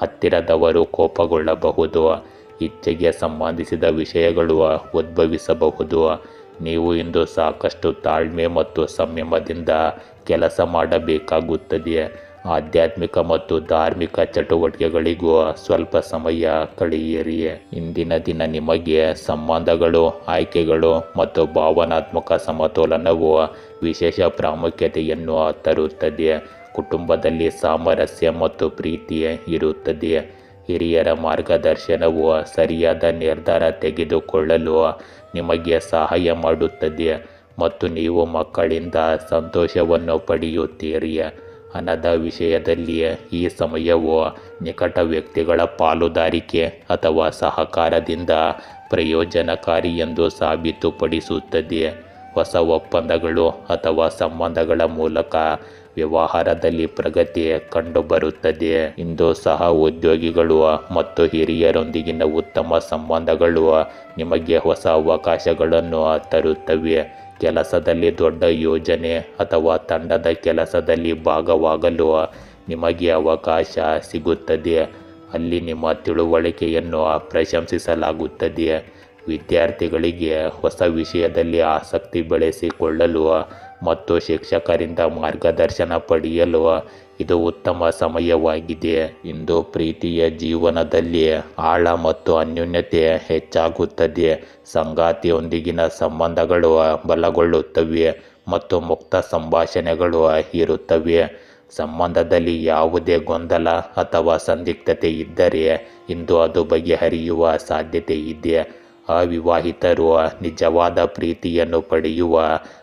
ಹತ್ತಿರದವರು ಕೋಪಗೊಳ್ಳಬಹುದು. ಇಚ್ಛೆಗೆ ಸಂಬಂಧಿಸಿದ ವಿಷಯಗಳು ಉದ್ಭವಿಸಬಹುದು. ನೀವು ಇಂದು ಸಾಕಷ್ಟು ತಾಳ್ಮೆ ಮತ್ತು ಸಂಯಮದಿಂದ ಕೆಲಸ ಮಾಡಬೇಕಾಗುತ್ತದೆ. ಆಧ್ಯಾತ್ಮಿಕ ಮತ್ತು ಧಾರ್ಮಿಕ ಚಟುವಟಿಕೆಗಳಿಗೂ ಸ್ವಲ್ಪ ಸಮಯ ಕಳೆಯಿರಿ. ಇಂದಿನ ದಿನ ನಿಮಗೆ ಸಂಬಂಧಗಳು, ಆಯ್ಕೆಗಳು ಮತ್ತು ಭಾವನಾತ್ಮಕ ಸಮತೋಲನವು ವಿಶೇಷ ಪ್ರಾಮುಖ್ಯತೆಯನ್ನು ತರುತ್ತದೆ. ಕುಟುಂಬದಲ್ಲಿ ಸಾಮರಸ್ಯ ಮತ್ತು ಪ್ರೀತಿ ಇರುತ್ತದೆ. ಹಿರಿಯರ ಮಾರ್ಗದರ್ಶನವು ಸರಿಯಾದ ನಿರ್ಧಾರ ತೆಗೆದುಕೊಳ್ಳಲು ನಿಮಗೆ ಸಹಾಯ ಮಾಡುತ್ತದೆ ಮತ್ತು ನೀವು ಮಕ್ಕಳಿಂದ ಸಂತೋಷವನ್ನು ಪಡೆಯುತ್ತೀರಿ. ಹಣದ ವಿಷಯದಲ್ಲಿ ಈ ಸಮಯವು ನಿಕಟ ವ್ಯಕ್ತಿಗಳ ಪಾಲುದಾರಿಕೆ ಅಥವಾ ಸಹಕಾರದಿಂದ ಪ್ರಯೋಜನಕಾರಿ ಎಂದು ಸಾಬೀತುಪಡಿಸುತ್ತದೆ. ಹೊಸ ಒಪ್ಪಂದಗಳು ಅಥವಾ ಸಂಬಂಧಗಳ ಮೂಲಕ ವ್ಯವಹಾರದಲ್ಲಿ ಪ್ರಗತಿ ಕಂಡುಬರುತ್ತದೆ. ಇಂದು ಸಹ ಉದ್ಯೋಗಿಗಳು ಮತ್ತು ಹಿರಿಯರೊಂದಿಗಿನ ಉತ್ತಮ ಸಂಬಂಧಗಳು ನಿಮಗೆ ಹೊಸ ಅವಕಾಶಗಳನ್ನು ತರುತ್ತವೆ. ಕೆಲಸದಲ್ಲಿ ದೊಡ್ಡ ಯೋಜನೆ ಅಥವಾ ತಂಡದ ಕೆಲಸದಲ್ಲಿ ಭಾಗವಾಗಲು ನಿಮಗೆ ಅವಕಾಶ ಸಿಗುತ್ತದೆ. ಅಲ್ಲಿ ನಿಮ್ಮ ತಿಳುವಳಿಕೆಯನ್ನು ಪ್ರಶಂಸಿಸಲಾಗುತ್ತದೆ. ವಿದ್ಯಾರ್ಥಿಗಳಿಗೆ ಹೊಸ ವಿಷಯದಲ್ಲಿ ಆಸಕ್ತಿ ಬೆಳೆಸಿಕೊಳ್ಳಲು ಮತ್ತು ಶಿಕ್ಷಕರಿಂದ ಮಾರ್ಗದರ್ಶನ ಪಡೆಯಲು ಇದು ಉತ್ತಮ ಸಮಯವಾಗಿದೆ. ಇಂದು ಪ್ರೀತಿಯ ಜೀವನದಲ್ಲಿ ಆಳ ಮತ್ತು ಅನ್ಯೋನ್ಯತೆ ಹೆಚ್ಚಾಗುತ್ತದೆ. ಸಂಗಾತಿಯೊಂದಿಗಿನ ಸಂಬಂಧಗಳು ಬಲಗೊಳ್ಳುತ್ತವೆ ಮತ್ತು ಮುಕ್ತ ಸಂಭಾಷಣೆಗಳು ಇರುತ್ತವೆ. ಸಂಬಂಧದಲ್ಲಿ ಯಾವುದೇ ಗೊಂದಲ ಅಥವಾ ಸಂದಿಗ್ಧತೆ ಇದ್ದರೆ ಇಂದು ಅದು ಬಗೆಹರಿಯುವ ಸಾಧ್ಯತೆ ಇದೆ. ಅವಿವಾಹಿತರು ನಿಜವಾದ ಪ್ರೀತಿಯನ್ನು ಪಡೆಯುವ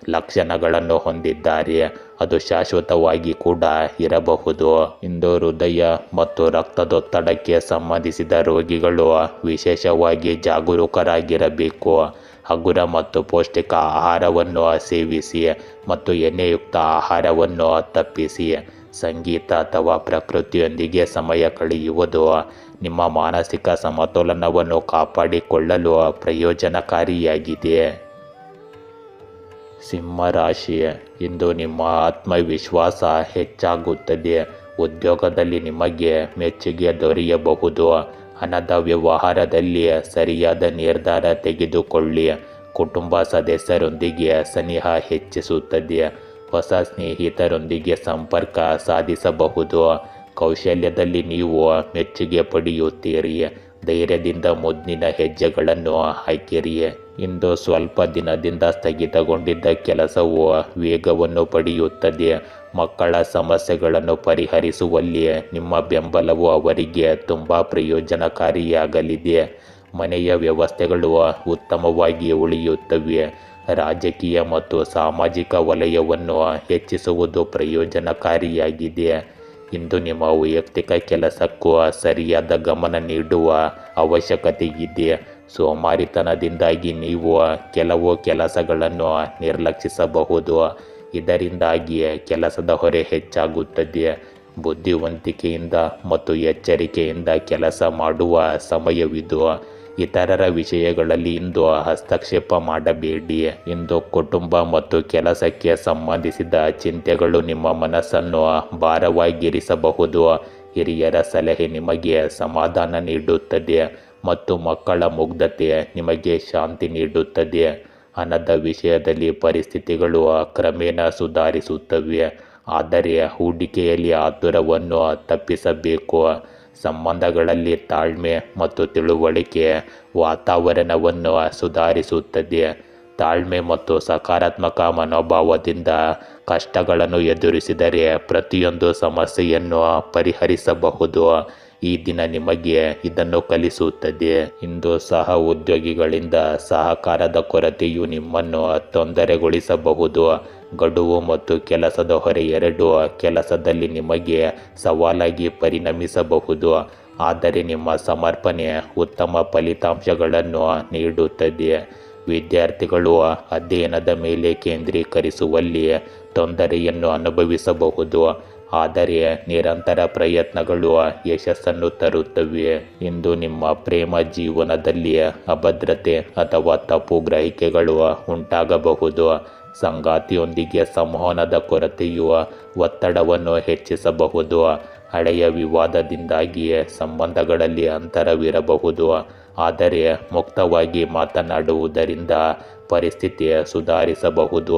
ಲಕ್ಷಣಗಳನ್ನು ಹೊಂದಿದ್ದಾರೆ. ಅದು ಶಾಶ್ವತವಾಗಿ ಕೂಡ ಇರಬಹುದು. ಇಂದು ಹೃದಯ ಮತ್ತು ರಕ್ತದೊತ್ತಡಕ್ಕೆ ಸಂಬಂಧಿಸಿದ ರೋಗಿಗಳು ವಿಶೇಷವಾಗಿ ಜಾಗರೂಕರಾಗಿರಬೇಕು. ಹಗುರ ಮತ್ತು ಪೌಷ್ಟಿಕ ಆಹಾರವನ್ನು ಸೇವಿಸಿ ಮತ್ತು ಎಣ್ಣೆಯುಕ್ತ ಆಹಾರವನ್ನು ತಪ್ಪಿಸಿ. ಸಂಗೀತ ಅಥವಾ ಪ್ರಕೃತಿಯೊಂದಿಗೆ ಸಮಯ ಕಳೆಯುವುದು ನಿಮ್ಮ ಮಾನಸಿಕ ಸಮತೋಲನವನ್ನು ಕಾಪಾಡಿಕೊಳ್ಳಲು ಪ್ರಯೋಜನಕಾರಿಯಾಗಿದೆ. ಸಿಂಹರಾಶಿ, ಇಂದು ನಿಮ್ಮ ಆತ್ಮವಿಶ್ವಾಸ ಹೆಚ್ಚಾಗುತ್ತದೆ. ಉದ್ಯೋಗದಲ್ಲಿ ನಿಮಗೆ ಮೆಚ್ಚುಗೆ ದೊರೆಯಬಹುದು. ಹಣದ ವ್ಯವಹಾರದಲ್ಲಿ ಸರಿಯಾದ ನಿರ್ಧಾರ ತೆಗೆದುಕೊಳ್ಳಿ. ಕುಟುಂಬ ಸದಸ್ಯರೊಂದಿಗೆ ಸ್ನೇಹ ಹೆಚ್ಚಿಸುತ್ತದೆ. ಹೊಸ ಸ್ನೇಹಿತರೊಂದಿಗೆ ಸಂಪರ್ಕ ಸಾಧಿಸಬಹುದು. ಕೌಶಲ್ಯದಲ್ಲಿ ನೀವು ಮೆಚ್ಚುಗೆ ಪಡೆಯುತ್ತೀರಿ. ಧೈರ್ಯದಿಂದ ಮುಂದಿನ ಹೆಜ್ಜೆಗಳನ್ನು ಹಾಕಿರಿ. ಇಂದು ಸ್ವಲ್ಪ ದಿನದಿಂದ ಸ್ಥಗಿತಗೊಂಡಿದ್ದ ಕೆಲಸವು ವೇಗವನ್ನು ಪಡೆಯುತ್ತದೆ. ಮಕ್ಕಳ ಸಮಸ್ಯೆಗಳನ್ನು ಪರಿಹರಿಸುವಲ್ಲಿ ನಿಮ್ಮ ಬೆಂಬಲವು ಅವರಿಗೆ ತುಂಬ ಪ್ರಯೋಜನಕಾರಿಯಾಗಲಿದೆ. ಮನೆಯ ವ್ಯವಸ್ಥೆಗಳು ಉತ್ತಮವಾಗಿ ಉಳಿಯುತ್ತವೆ. ರಾಜಕೀಯ ಮತ್ತು ಸಾಮಾಜಿಕ ವಲಯವನ್ನು ಹೆಚ್ಚಿಸುವುದು ಪ್ರಯೋಜನಕಾರಿಯಾಗಿದೆ. ಇಂದು ನಿಮ್ಮ ವೈಯಕ್ತಿಕ ಕೆಲಸಕ್ಕೂ ಸರಿಯಾದ ಗಮನ ನೀಡುವ ಅವಶ್ಯಕತೆ ಇದೆ. ಸೋಮಾರಿತನದಿಂದಾಗಿ ನೀವು ಕೆಲವು ಕೆಲಸಗಳನ್ನು ನಿರ್ಲಕ್ಷಿಸಬಹುದು. ಇದರಿಂದಾಗಿ ಕೆಲಸದ ಹೊರೆ ಹೆಚ್ಚಾಗುತ್ತದೆ. ಬುದ್ಧಿವಂತಿಕೆಯಿಂದ ಮತ್ತು ಎಚ್ಚರಿಕೆಯಿಂದ ಕೆಲಸ ಮಾಡುವ ಸಮಯವಿದು. ಇತರರ ವಿಷಯಗಳಲ್ಲಿ ಇಂದು ಹಸ್ತಕ್ಷೇಪ ಮಾಡಬೇಡಿ. ಇಂದು ಕುಟುಂಬ ಮತ್ತು ಕೆಲಸಕ್ಕೆ ಸಂಬಂಧಿಸಿದ ಚಿಂತೆಗಳು ನಿಮ್ಮ ಮನಸ್ಸನ್ನು ಭಾರವಾಗಿರಿಸಬಹುದು. ಹಿರಿಯರ ಸಲಹೆ ನಿಮಗೆ ಸಮಾಧಾನ ನೀಡುತ್ತದೆ ಮತ್ತು ಮಕ್ಕಳ ಮುಗ್ಧತೆ ನಿಮಗೆ ಶಾಂತಿ ನೀಡುತ್ತದೆ. ಹಣದ ವಿಷಯದಲ್ಲಿ ಪರಿಸ್ಥಿತಿಗಳು ಕ್ರಮೇಣ ಸುಧಾರಿಸುತ್ತವೆ, ಆದರೆ ಹೂಡಿಕೆಯಲ್ಲಿ ಆತುರವನ್ನು ತಪ್ಪಿಸಬೇಕು. ಸಂಬಂಧಗಳಲ್ಲಿ ತಾಳ್ಮೆ ಮತ್ತು ತಿಳುವಳಿಕೆ ವಾತಾವರಣವನ್ನು ಸುಧಾರಿಸುತ್ತದೆ. ತಾಳ್ಮೆ ಮತ್ತು ಸಕಾರಾತ್ಮಕ ಮನೋಭಾವದಿಂದ ಕಷ್ಟಗಳನ್ನು ಎದುರಿಸಿದರೆ ಪ್ರತಿಯೊಂದು ಸಮಸ್ಯೆಯನ್ನು ಪರಿಹರಿಸಬಹುದು. ಈ ದಿನ ನಿಮಗೆ ಇದನ್ನು ಕಲಿಸುತ್ತದೆ. ಇಂದು ಸಹ ಉದ್ಯೋಗಿಗಳಿಂದ ಸಹಕಾರದ ಕೊರತೆಯು ನಿಮ್ಮನ್ನು ತೊಂದರೆಗೊಳಿಸಬಹುದು. ಗಡುವು ಮತ್ತು ಕೆಲಸದ ಹೊರೆ ಎರಡೂ ಕೆಲಸದಲ್ಲಿ ನಿಮಗೆ ಸವಾಲಾಗಿ ಪರಿಣಮಿಸಬಹುದು, ಆದರೆ ನಿಮ್ಮ ಸಮರ್ಪಣೆ ಉತ್ತಮ ಫಲಿತಾಂಶಗಳನ್ನು ನೀಡುತ್ತದೆ. ವಿದ್ಯಾರ್ಥಿಗಳು ಅಧ್ಯಯನದ ಮೇಲೆ ಕೇಂದ್ರೀಕರಿಸುವಲ್ಲಿ ತೊಂದರೆಯನ್ನು ಅನುಭವಿಸಬಹುದು, ಆದರೆ ನಿರಂತರ ಪ್ರಯತ್ನಗಳು ಯಶಸ್ಸನ್ನು ತರುತ್ತವೆ. ಇಂದು ನಿಮ್ಮ ಪ್ರೇಮ ಜೀವನದಲ್ಲಿ ಅಭದ್ರತೆ ಅಥವಾ ತಪ್ಪು ಗ್ರಹಿಕೆಗಳು ಉಂಟಾಗಬಹುದು. ಸಂಗಾತಿಯೊಂದಿಗೆ ಸಂವಹನದ ಕೊರತೆಯು ಒತ್ತಡವನ್ನು ಹೆಚ್ಚಿಸಬಹುದು. ಹಳೆಯ ವಿವಾದದಿಂದಾಗಿ ಸಂಬಂಧಗಳಲ್ಲಿ ಅಂತರವಿರಬಹುದು, ಆದರೆ ಮುಕ್ತವಾಗಿ ಮಾತನಾಡುವುದರಿಂದ ಪರಿಸ್ಥಿತಿ ಸುಧಾರಿಸಬಹುದು.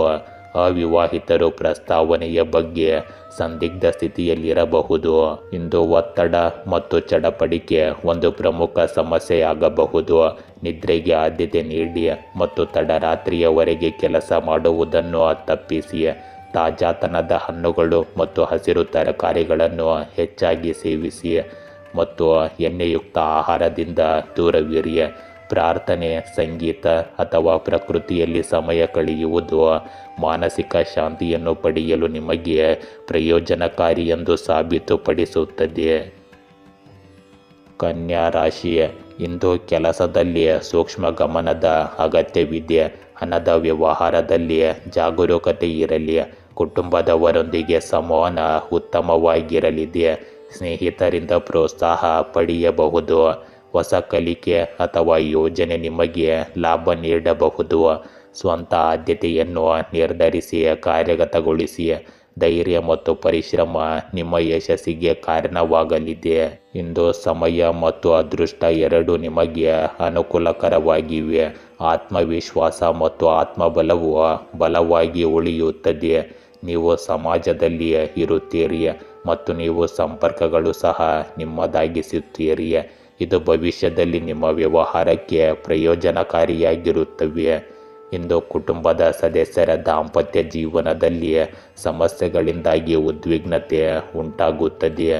ಅವಿವಾಹಿತರು ಪ್ರಸ್ತಾವನೆಯ ಬಗ್ಗೆ ಸಂದಿಗ್ಧ ಸ್ಥಿತಿಯಲ್ಲಿರಬಹುದು. ಇಂದು ಒತ್ತಡ ಮತ್ತು ಚಡಪಡಿಕೆ ಒಂದು ಪ್ರಮುಖ ಸಮಸ್ಯೆಯಾಗಬಹುದು. ನಿದ್ರೆಗೆ ಆದ್ಯತೆ ನೀಡಿ ಮತ್ತು ತಡರಾತ್ರಿಯವರೆಗೆ ಕೆಲಸ ಮಾಡುವುದನ್ನು ತಪ್ಪಿಸಿ. ತಾಜಾತನದ ಹಣ್ಣುಗಳು ಮತ್ತು ಹಸಿರು ತರಕಾರಿಗಳನ್ನು ಹೆಚ್ಚಾಗಿ ಸೇವಿಸಿ ಮತ್ತು ಎಣ್ಣೆಯುಕ್ತ ಆಹಾರದಿಂದ ದೂರವಿರಿ. ಪ್ರಾರ್ಥನೆ, ಸಂಗೀತ ಅಥವಾ ಪ್ರಕೃತಿಯಲ್ಲಿ ಸಮಯ ಕಳೆಯುವುದು ಮಾನಸಿಕ ಶಾಂತಿಯನ್ನು ಪಡೆಯಲು ನಿಮಗೆ ಪ್ರಯೋಜನಕಾರಿ ಎಂದು ಸಾಬೀತುಪಡಿಸುತ್ತದೆ. ಕನ್ಯಾ ರಾಶಿ, ಇಂದು ಕೆಲಸದಲ್ಲಿ ಸೂಕ್ಷ್ಮ ಗಮನದ ಅಗತ್ಯವಿದೆ. ಹಣದ ವ್ಯವಹಾರದಲ್ಲಿ ಜಾಗರೂಕತೆ ಇರಲಿ. ಕುಟುಂಬದವರೊಂದಿಗೆ ಸಂವಹನ ಉತ್ತಮವಾಗಿರಲಿದೆ. ಸ್ನೇಹಿತರಿಂದ ಪ್ರೋತ್ಸಾಹ ಪಡೆಯಬಹುದು. ಹೊಸ ಕಲಿಕೆ ಅಥವಾ ಯೋಜನೆ ನಿಮಗೆ ಲಾಭ ನೀಡಬಹುದು. ಸ್ವಂತ ಆದ್ಯತೆಯನ್ನು ನಿರ್ಧರಿಸಿ ಕಾರ್ಯಗತಗೊಳಿಸಿ. ಧೈರ್ಯ ಮತ್ತು ಪರಿಶ್ರಮ ನಿಮ್ಮ ಯಶಸ್ಸಿಗೆ ಕಾರಣವಾಗಲಿದೆ. ಇಂದು ಸಮಯ ಮತ್ತು ಅದೃಷ್ಟ ಎರಡೂ ನಿಮಗೆ ಅನುಕೂಲಕರವಾಗಿವೆ. ಆತ್ಮವಿಶ್ವಾಸ ಮತ್ತು ಆತ್ಮಬಲವು ಬಲವಾಗಿ ಉಳಿಯುತ್ತದೆ. ನೀವು ಸಮಾಜದಲ್ಲಿ ಇರುತ್ತೀರಿ ಮತ್ತು ನೀವು ಸಂಪರ್ಕಗಳು ಸಹ ನಿಮ್ಮದಾಗಿಸುತ್ತೀರಿ. ಇದು ಭವಿಷ್ಯದಲ್ಲಿ ನಿಮ್ಮ ವ್ಯವಹಾರಕ್ಕೆ ಪ್ರಯೋಜನಕಾರಿಯಾಗಿರುತ್ತವೆ. ಇಂದು ಕುಟುಂಬದ ಸದಸ್ಯರ ದಾಂಪತ್ಯ ಜೀವನದಲ್ಲಿ ಸಮಸ್ಯೆಗಳಿಂದಾಗಿ ಉದ್ವಿಗ್ನತೆ ಉಂಟಾಗುತ್ತದೆ.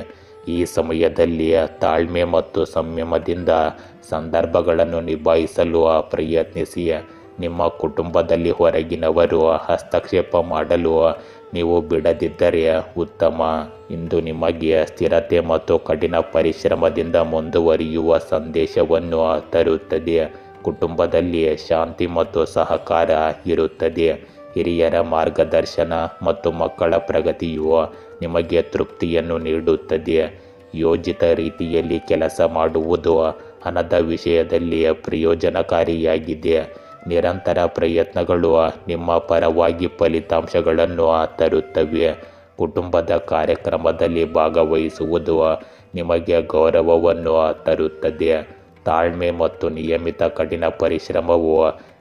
ಈ ಸಮಯದಲ್ಲಿ ತಾಳ್ಮೆ ಮತ್ತು ಸಂಯಮದಿಂದ ಸಂದರ್ಭಗಳನ್ನು ನಿಭಾಯಿಸಲು ಪ್ರಯತ್ನಿಸಿ. ನಿಮ್ಮ ಕುಟುಂಬದಲ್ಲಿ ಹೊರಗಿನವರು ಹಸ್ತಕ್ಷೇಪ ಮಾಡಲು ನೀವು ಬಿಡದಿದ್ದರೆ ಉತ್ತಮ. ಇಂದು ನಿಮಗೆ ಸ್ಥಿರತೆ ಮತ್ತು ಕಠಿಣ ಪರಿಶ್ರಮದಿಂದ ಮುಂದುವರಿಯುವ ಸಂದೇಶವನ್ನು ತರುತ್ತದೆ. ಕುಟುಂಬದಲ್ಲಿ ಶಾಂತಿ ಮತ್ತು ಸಹಕಾರ ಇರುತ್ತದೆ. ಹಿರಿಯರ ಮಾರ್ಗದರ್ಶನ ಮತ್ತು ಮಕ್ಕಳ ಪ್ರಗತಿಯು ನಿಮಗೆ ತೃಪ್ತಿಯನ್ನು ನೀಡುತ್ತದೆ. ಯೋಜಿತ ರೀತಿಯಲ್ಲಿ ಕೆಲಸ ಮಾಡುವುದು ಹಣದ ವಿಷಯದಲ್ಲಿ ಪ್ರಯೋಜನಕಾರಿಯಾಗಿದೆ. ನಿರಂತರ ಪ್ರಯತ್ನಗಳು ನಿಮ್ಮ ಪರವಾಗಿ ಫಲಿತಾಂಶಗಳನ್ನು ತರುತ್ತವೆ. ಕುಟುಂಬದ ಕಾರ್ಯಕ್ರಮದಲ್ಲಿ ಭಾಗವಹಿಸುವುದು ನಿಮಗೆ ಗೌರವವನ್ನು ತರುತ್ತದೆ. ತಾಳ್ಮೆ ಮತ್ತು ನಿಯಮಿತ ಕಠಿಣ ಪರಿಶ್ರಮವು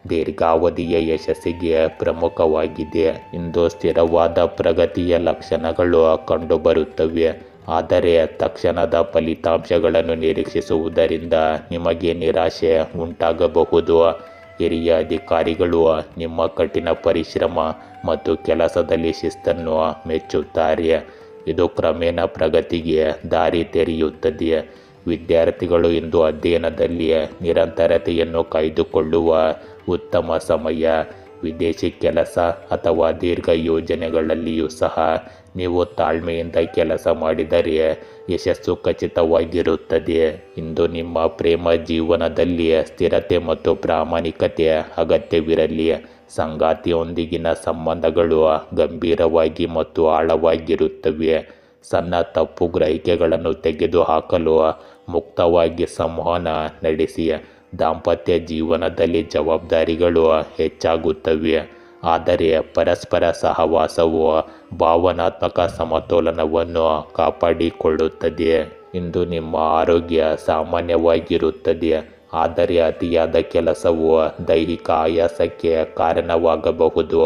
ದೀರ್ಘಾವಧಿಯ ಯಶಸ್ಸಿಗೆ ಪ್ರಮುಖವಾಗಿದೆ. ಇಂದು ಸ್ಥಿರವಾದ ಪ್ರಗತಿಯ ಲಕ್ಷಣಗಳು ಕಂಡುಬರುತ್ತವೆ ಆದರೆ ತಕ್ಷಣದ ಫಲಿತಾಂಶಗಳನ್ನು ನಿರೀಕ್ಷಿಸುವುದರಿಂದ ನಿಮಗೆ ನಿರಾಶೆ ಉಂಟಾಗಬಹುದು. ಹಿರಿಯ ಅಧಿಕಾರಿಗಳು ನಿಮ್ಮ ಕಠಿಣ ಪರಿಶ್ರಮ ಮತ್ತು ಕೆಲಸದಲ್ಲಿ ಶಿಸ್ತನ್ನು ಮೆಚ್ಚುತ್ತಾರೆ. ಇದು ಕ್ರಮೇಣ ಪ್ರಗತಿಗೆ ದಾರಿ ತೆರೆಯುತ್ತದೆ. ವಿದ್ಯಾರ್ಥಿಗಳು ಇಂದು ಅಧ್ಯಯನದಲ್ಲಿ ನಿರಂತರತೆಯನ್ನು ಕಾಯ್ದುಕೊಳ್ಳುವ ಉತ್ತಮ ಸಮಯ. ವಿದೇಶಿ ಕೆಲಸ ಅಥವಾ ದೀರ್ಘ ಯೋಜನೆಗಳಲ್ಲಿಯೂ ಸಹ ನೀವು ತಾಳ್ಮೆಯಿಂದ ಕೆಲಸ ಮಾಡಿದರೆ ಯಶಸ್ಸು ಖಚಿತವಾಗಿರುತ್ತದೆ. ಇಂದು ನಿಮ್ಮ ಪ್ರೇಮ ಜೀವನದಲ್ಲಿ ಸ್ಥಿರತೆ ಮತ್ತು ಪ್ರಾಮಾಣಿಕತೆ ಅಗತ್ಯವಿರಲಿ. ಸಂಗಾತಿಯೊಂದಿಗಿನ ಸಂಬಂಧಗಳು ಗಂಭೀರವಾಗಿ ಮತ್ತು ಆಳವಾಗಿರುತ್ತವೆ. ಸಣ್ಣ ತಪ್ಪು ಗ್ರಹಿಕೆಗಳನ್ನು ತೆಗೆದುಹಾಕಲು ಮುಕ್ತವಾಗಿ ಸಂವಹನ ನಡೆಸಿ. ದಾಂಪತ್ಯ ಜೀವನದಲ್ಲಿ ಜವಾಬ್ದಾರಿಗಳು ಹೆಚ್ಚಾಗುತ್ತವೆ, ಆದರೆ ಪರಸ್ಪರ ಸಹವಾಸವು ಭಾವನಾತ್ಮಕ ಸಮತೋಲನವನ್ನು ಕಾಪಾಡಿಕೊಳ್ಳುತ್ತದೆ. ಇಂದು ನಿಮ್ಮ ಆರೋಗ್ಯ ಸಾಮಾನ್ಯವಾಗಿರುತ್ತದೆ, ಆದರೆ ಅತಿಯಾದ ಕೆಲಸವು ದೈಹಿಕ ಆಯಾಸಕ್ಕೆ ಕಾರಣವಾಗಬಹುದು.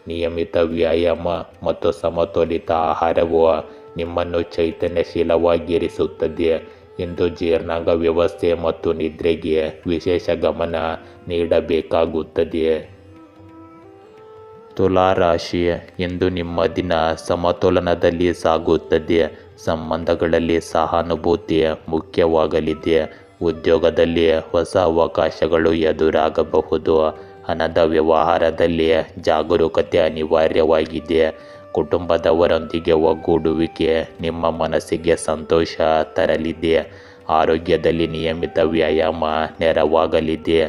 ನಿಯಮಿತ ವ್ಯಾಯಾಮ ಮತ್ತು ಸಮತೋಲಿತ ಆಹಾರವು ನಿಮ್ಮನ್ನು ಚೈತನ್ಯಶೀಲವಾಗಿರಿಸುತ್ತದೆ. ಇಂದು ಜೀರ್ಣಾಂಗ ವ್ಯವಸ್ಥೆ ಮತ್ತು ನಿದ್ರೆಗೆ ವಿಶೇಷ ಗಮನ ನೀಡಬೇಕಾಗುತ್ತದೆ. ತುಲಾ ರಾಶಿ, ಇಂದು ನಿಮ್ಮ ದಿನ ಸಮತೋಲನದಲ್ಲಿ ಸಾಗುತ್ತದೆ. ಸಂಬಂಧಗಳಲ್ಲಿ ಸಹಾನುಭೂತಿ ಮುಖ್ಯವಾಗಲಿದೆ. ಉದ್ಯೋಗದಲ್ಲಿ ಹೊಸ ಅವಕಾಶಗಳು ಎದುರಾಗಬಹುದು. ಹಣದ ವ್ಯವಹಾರದಲ್ಲಿ ಜಾಗರೂಕತೆ ಅನಿವಾರ್ಯವಾಗಿದೆ. ಕುಟುಂಬದವರೊಂದಿಗೆ ಒಗ್ಗೂಡುವಿಕೆ ನಿಮ್ಮ ಮನಸ್ಸಿಗೆ ಸಂತೋಷ ತರಲಿದೆ. ಆರೋಗ್ಯದಲ್ಲಿ ನಿಯಮಿತ ವ್ಯಾಯಾಮ ನೆರವಾಗಲಿದೆ.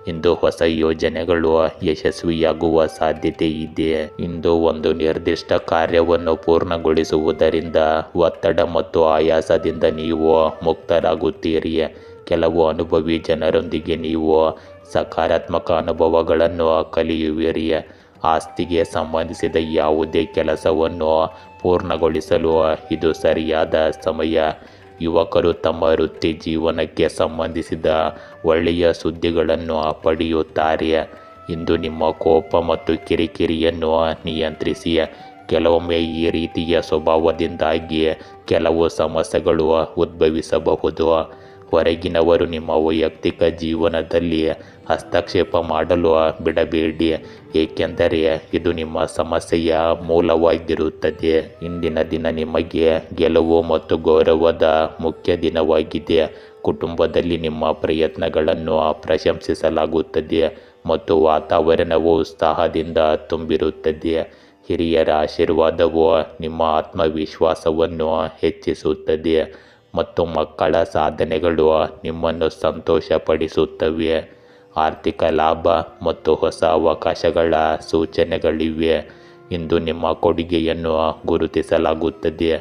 ಇಂದು ಹೊಸ ಯೋಜನೆಗಳು ಯಶಸ್ವಿಯಾಗುವ ಸಾಧ್ಯತೆ ಇದೆ. ಇಂದು ಒಂದು ನಿರ್ದಿಷ್ಟ ಕಾರ್ಯವನ್ನು ಪೂರ್ಣಗೊಳಿಸುವುದರಿಂದ ಒತ್ತಡ ಮತ್ತು ಆಯಾಸದಿಂದ ನೀವು ಮುಕ್ತರಾಗುತ್ತೀರಿ. ಕೆಲವು ಅನುಭವಿ ಜನರೊಂದಿಗೆ ನೀವು ಸಕಾರಾತ್ಮಕ ಅನುಭವಗಳನ್ನು ಕಲಿಯುವಿರಿ. ಆಸ್ತಿಗೆ ಸಂಬಂಧಿಸಿದ ಯಾವುದೇ ಕೆಲಸವನ್ನು ಪೂರ್ಣಗೊಳಿಸಲು ಇದು ಸರಿಯಾದ ಸಮಯ. ಯುವಕರು ತಮ್ಮ ವೃತ್ತಿ ಜೀವನಕ್ಕೆ ಸಂಬಂಧಿಸಿದ ಒಳ್ಳೆಯ ಸುದ್ದಿಗಳನ್ನು ಪಡೆಯುತ್ತಾರೆ. ಇಂದು ನಿಮ್ಮ ಕೋಪ ಮತ್ತು ಕಿರಿಕಿರಿಯನ್ನು ನಿಯಂತ್ರಿಸಿ. ಕೆಲವೊಮ್ಮೆ ಈ ರೀತಿಯ ಸ್ವಭಾವದಿಂದಾಗಿ ಕೆಲವು ಸಮಸ್ಯೆಗಳು ಉದ್ಭವಿಸಬಹುದು. ಹೊರಗಿನವರು ನಿಮ್ಮ ವೈಯಕ್ತಿಕ ಜೀವನದಲ್ಲಿ ಹಸ್ತಕ್ಷೇಪ ಮಾಡಲು ಬಿಡಬೇಡಿ, ಏಕೆಂದರೆ ಇದು ನಿಮ್ಮ ಸಮಸ್ಯೆಯ ಮೂಲವಾಗಿರುತ್ತದೆ. ಇಂದಿನ ದಿನ ನಿಮಗೆ ಗೆಲುವು ಮತ್ತು ಗೌರವದ ಮುಖ್ಯ ದಿನವಾಗಿದೆ. ಕುಟುಂಬದಲ್ಲಿ ನಿಮ್ಮ ಪ್ರಯತ್ನಗಳನ್ನು ಪ್ರಶಂಸಿಸಲಾಗುತ್ತದೆ ಮತ್ತು ವಾತಾವರಣವು ಉತ್ಸಾಹದಿಂದ ತುಂಬಿರುತ್ತದೆ. ಹಿರಿಯರ ಆಶೀರ್ವಾದವು ನಿಮ್ಮ ಆತ್ಮವಿಶ್ವಾಸವನ್ನು ಹೆಚ್ಚಿಸುತ್ತದೆ ಮತ್ತು ಮಕ್ಕಳ ಸಾಧನೆಗಳು ನಿಮ್ಮನ್ನು ಸಂತೋಷಪಡಿಸುತ್ತವೆ. ಆರ್ಥಿಕ ಲಾಭ ಮತ್ತು ಹೊಸ ಅವಕಾಶಗಳ ಸೂಚನೆಗಳಿವೆ. ಇಂದು ನಿಮ್ಮ ಕೊಡುಗೆಯನ್ನು ಗುರುತಿಸಲಾಗುತ್ತದೆ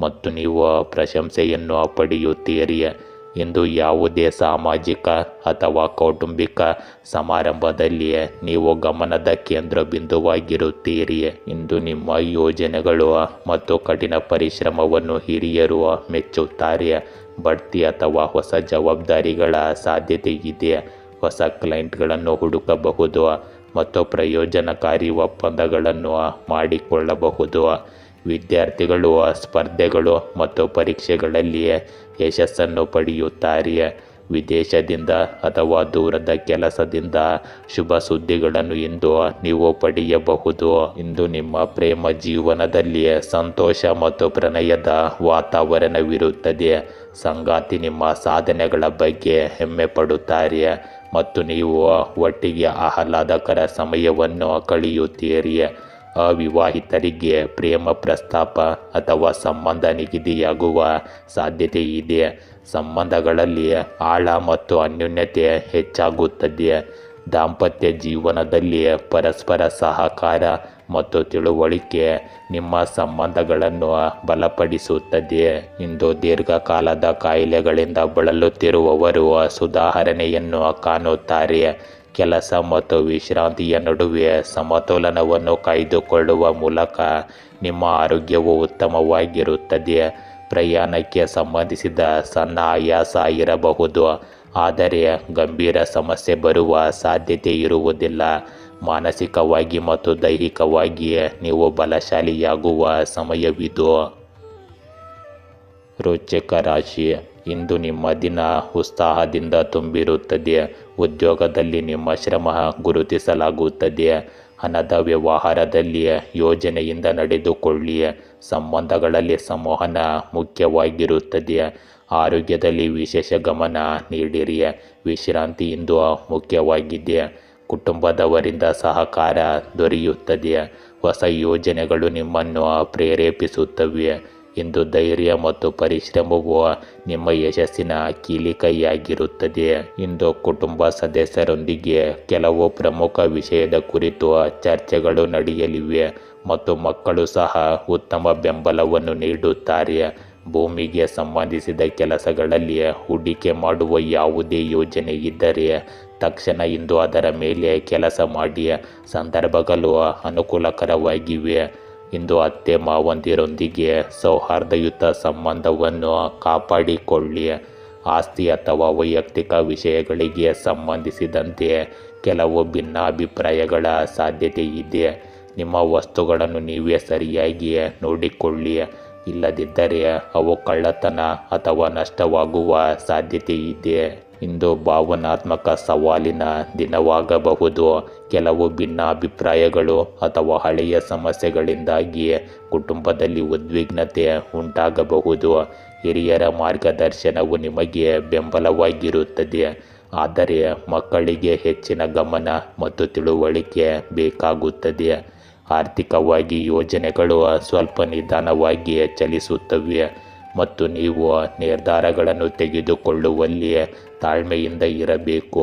ಮತ್ತು ನೀವು ಪ್ರಶಂಸೆಯನ್ನು ಪಡೆಯುತ್ತೀರಿ. ಇಂದು ಯಾವುದೇ ಸಾಮಾಜಿಕ ಅಥವಾ ಕೌಟುಂಬಿಕ ಸಮಾರಂಭದಲ್ಲಿ ನೀವು ಗಮನದ ಕೇಂದ್ರ ಬಿಂದುವಾಗಿರುತ್ತೀರಿ. ಇಂದು ನಿಮ್ಮ ಯೋಜನೆಗಳು ಮತ್ತು ಕಠಿಣ ಪರಿಶ್ರಮವನ್ನು ಹಿರಿಯರು ಮೆಚ್ಚುತ್ತಾರೆ. ಬಡ್ತಿ ಅಥವಾ ಹೊಸ ಜವಾಬ್ದಾರಿಗಳ ಸಾಧ್ಯತೆ ಇದೆ. ಹೊಸ ಕ್ಲೈಂಟ್ಗಳನ್ನು ಹುಡುಕಬಹುದು ಮತ್ತು ಪ್ರಯೋಜನಕಾರಿ ಒಪ್ಪಂದಗಳನ್ನು ಮಾಡಿಕೊಳ್ಳಬಹುದು. ವಿದ್ಯಾರ್ಥಿಗಳು ಸ್ಪರ್ಧೆಗಳು ಮತ್ತು ಪರೀಕ್ಷೆಗಳಲ್ಲಿ ಯಶಸ್ಸನ್ನು ಪಡೆಯುತ್ತಾರೆ. ವಿದೇಶದಿಂದ ಅಥವಾ ದೂರದ ಕೆಲಸದಿಂದ ಶುಭ ಸುದ್ದಿಗಳನ್ನು ಇಂದು ನೀವು ಪಡೆಯಬಹುದು. ಇಂದು ನಿಮ್ಮ ಪ್ರೇಮ ಜೀವನದಲ್ಲಿ ಸಂತೋಷ ಮತ್ತು ಪ್ರಣಯದ ವಾತಾವರಣವಿರುತ್ತದೆ. ಸಂಗಾತಿ ನಿಮ್ಮ ಸಾಧನೆಗಳ ಬಗ್ಗೆ ಹೆಮ್ಮೆ ಪಡುತ್ತಾರೆ ಮತ್ತು ನೀವು ಒಟ್ಟಿಗೆ ಆಹ್ಲಾದಕರ ಸಮಯವನ್ನು ಕಳೆಯುತ್ತೀರಿ. ಅವಿವಾಹಿತರಿಗೆ ಪ್ರೇಮ ಪ್ರಸ್ತಾಪ ಅಥವಾ ಸಂಬಂಧ ನಿಗದಿಯಾಗುವ ಸಾಧ್ಯತೆ ಇದೆ. ಸಂಬಂಧಗಳಲ್ಲಿ ಆಳ ಮತ್ತು ಅನ್ಯೋನ್ಯತೆ ಹೆಚ್ಚಾಗುತ್ತದೆ. ದಾಂಪತ್ಯ ಜೀವನದಲ್ಲಿ ಪರಸ್ಪರ ಸಹಕಾರ ಮತ್ತು ತಿಳುವಳಿಕೆ ನಿಮ್ಮ ಸಂಬಂಧಗಳನ್ನು ಬಲಪಡಿಸುತ್ತದೆ. ಇಂದು ದೀರ್ಘಕಾಲದ ಕಾಯಿಲೆಗಳಿಂದ ಬಳಲುತ್ತಿರುವವರು ಸುಧಾರಣೆಯನ್ನು ಕಾಣುತ್ತಾರೆ. ಕೆಲಸ ಮತ್ತು ವಿಶ್ರಾಂತಿಯ ನಡುವೆ ಸಮತೋಲನವನ್ನು ಕಾಯ್ದುಕೊಳ್ಳುವ ಮೂಲಕ ನಿಮ್ಮ ಆರೋಗ್ಯವು ಉತ್ತಮವಾಗಿರುತ್ತದೆ. ಪ್ರಯಾಣಕ್ಕೆ ಸಂಬಂಧಿಸಿದ ಸಣ್ಣ ಆಯಾಸ ಇರಬಹುದು, ಆದರೆ ಗಂಭೀರ ಸಮಸ್ಯೆ ಬರುವ ಸಾಧ್ಯತೆ ಇರುವುದಿಲ್ಲ. ಮಾನಸಿಕವಾಗಿ ಮತ್ತು ದೈಹಿಕವಾಗಿ ನೀವು ಬಲಶಾಲಿಯಾಗುವ ಸಮಯವಿದು. ರೋಚಕ ರಾಶಿ. ಇಂದು ನಿಮ್ಮ ದಿನ ಉತ್ಸಾಹದಿಂದ ತುಂಬಿರುತ್ತದೆ. ಉದ್ಯೋಗದಲ್ಲಿ ನಿಮ್ಮ ಶ್ರಮ ಗುರುತಿಸಲಾಗುತ್ತದೆ. ಹಣದ ವ್ಯವಹಾರದಲ್ಲಿ ಯೋಜನೆಯಿಂದ ನಡೆದುಕೊಳ್ಳಿ. ಸಂಬಂಧಗಳಲ್ಲಿ ಸಂವಹನ ಮುಖ್ಯವಾಗಿರುತ್ತದೆ. ಆರೋಗ್ಯದಲ್ಲಿ ವಿಶೇಷ ಗಮನ ನೀಡಿರಿ. ವಿಶ್ರಾಂತಿ ಇಂದು ಮುಖ್ಯವಾಗಿದೆ. ಕುಟುಂಬದವರಿಂದ ಸಹಕಾರ ದೊರೆಯುತ್ತದೆ. ಹೊಸ ಯೋಜನೆಗಳು ನಿಮ್ಮನ್ನು ಪ್ರೇರೇಪಿಸುತ್ತವೆ. ಇಂದು ಧೈರ್ಯ ಮತ್ತು ಪರಿಶ್ರಮವು ನಿಮ್ಮ ಯಶಸ್ಸಿನ ಕೀಲಿಕೈಯಾಗಿರುತ್ತದೆ. ಇಂದು ಕುಟುಂಬ ಸದಸ್ಯರೊಂದಿಗೆ ಕೆಲವು ಪ್ರಮುಖ ವಿಷಯದ ಕುರಿತು ಚರ್ಚೆಗಳು ನಡೆಯಲಿವೆ ಮತ್ತು ಮಕ್ಕಳು ಸಹ ಉತ್ತಮ ಬೆಂಬಲವನ್ನು ನೀಡುತ್ತಾರೆ. ಭೂಮಿಗೆ ಸಂಬಂಧಿಸಿದ ಕೆಲಸಗಳಲ್ಲಿ ಹೂಡಿಕೆ ಮಾಡುವ ಯಾವುದೇ ಯೋಜನೆ ಇದ್ದರೆ ತಕ್ಷಣ ಇಂದು ಅದರ ಮೇಲೆ ಕೆಲಸ ಮಾಡಿ. ಸಂದರ್ಭಗಳು ಅನುಕೂಲಕರವಾಗಿವೆ. ಇಂದು ಅತ್ತೆ ಮಾವಂದಿರೊಂದಿಗೆ ಸೌಹಾರ್ದಯುತ ಸಂಬಂಧವನ್ನು ಕಾಪಾಡಿಕೊಳ್ಳಿ. ಆಸ್ತಿ ಅಥವಾ ವೈಯಕ್ತಿಕ ವಿಷಯಗಳಿಗೆ ಸಂಬಂಧಿಸಿದಂತೆ ಕೆಲವು ಭಿನ್ನಾಭಿಪ್ರಾಯಗಳ ಸಾಧ್ಯತೆ ಇದೆ. ನಿಮ್ಮ ವಸ್ತುಗಳನ್ನು ನೀವೇ ಸರಿಯಾಗಿ ನೋಡಿಕೊಳ್ಳಿ. ಇಲ್ಲದಿದ್ದರೆ ಅವು ಕಳ್ಳತನ ಅಥವಾ ನಷ್ಟವಾಗುವ ಸಾಧ್ಯತೆ ಇದೆ. ಇಂದು ಭಾವನಾತ್ಮಕ ಸವಾಲಿನ ದಿನವಾಗಬಹುದು. ಕೆಲವು ಭಿನ್ನಾಭಿಪ್ರಾಯಗಳು ಅಥವಾ ಹಳೆಯ ಸಮಸ್ಯೆಗಳಿಂದಾಗಿ ಕುಟುಂಬದಲ್ಲಿ ಉದ್ವಿಗ್ನತೆ ಉಂಟಾಗಬಹುದು. ಹಿರಿಯರ ಮಾರ್ಗದರ್ಶನವು ನಿಮಗೆ ಬೆಂಬಲವಾಗಿರುತ್ತದೆ, ಆದರೆ ಮಕ್ಕಳಿಗೆ ಹೆಚ್ಚಿನ ಗಮನ ಮತ್ತು ತಿಳುವಳಿಕೆ ಬೇಕಾಗುತ್ತದೆ. ಆರ್ಥಿಕವಾಗಿ ಯೋಜನೆಗಳು ಸ್ವಲ್ಪ ನಿಧಾನವಾಗಿ ಚಲಿಸುತ್ತವೆ ಮತ್ತು ನೀವು ನಿರ್ಧಾರಗಳನ್ನು ತೆಗೆದುಕೊಳ್ಳುವಲ್ಲಿ ತಾಳ್ಮೆಯಿಂದ ಇರಬೇಕು.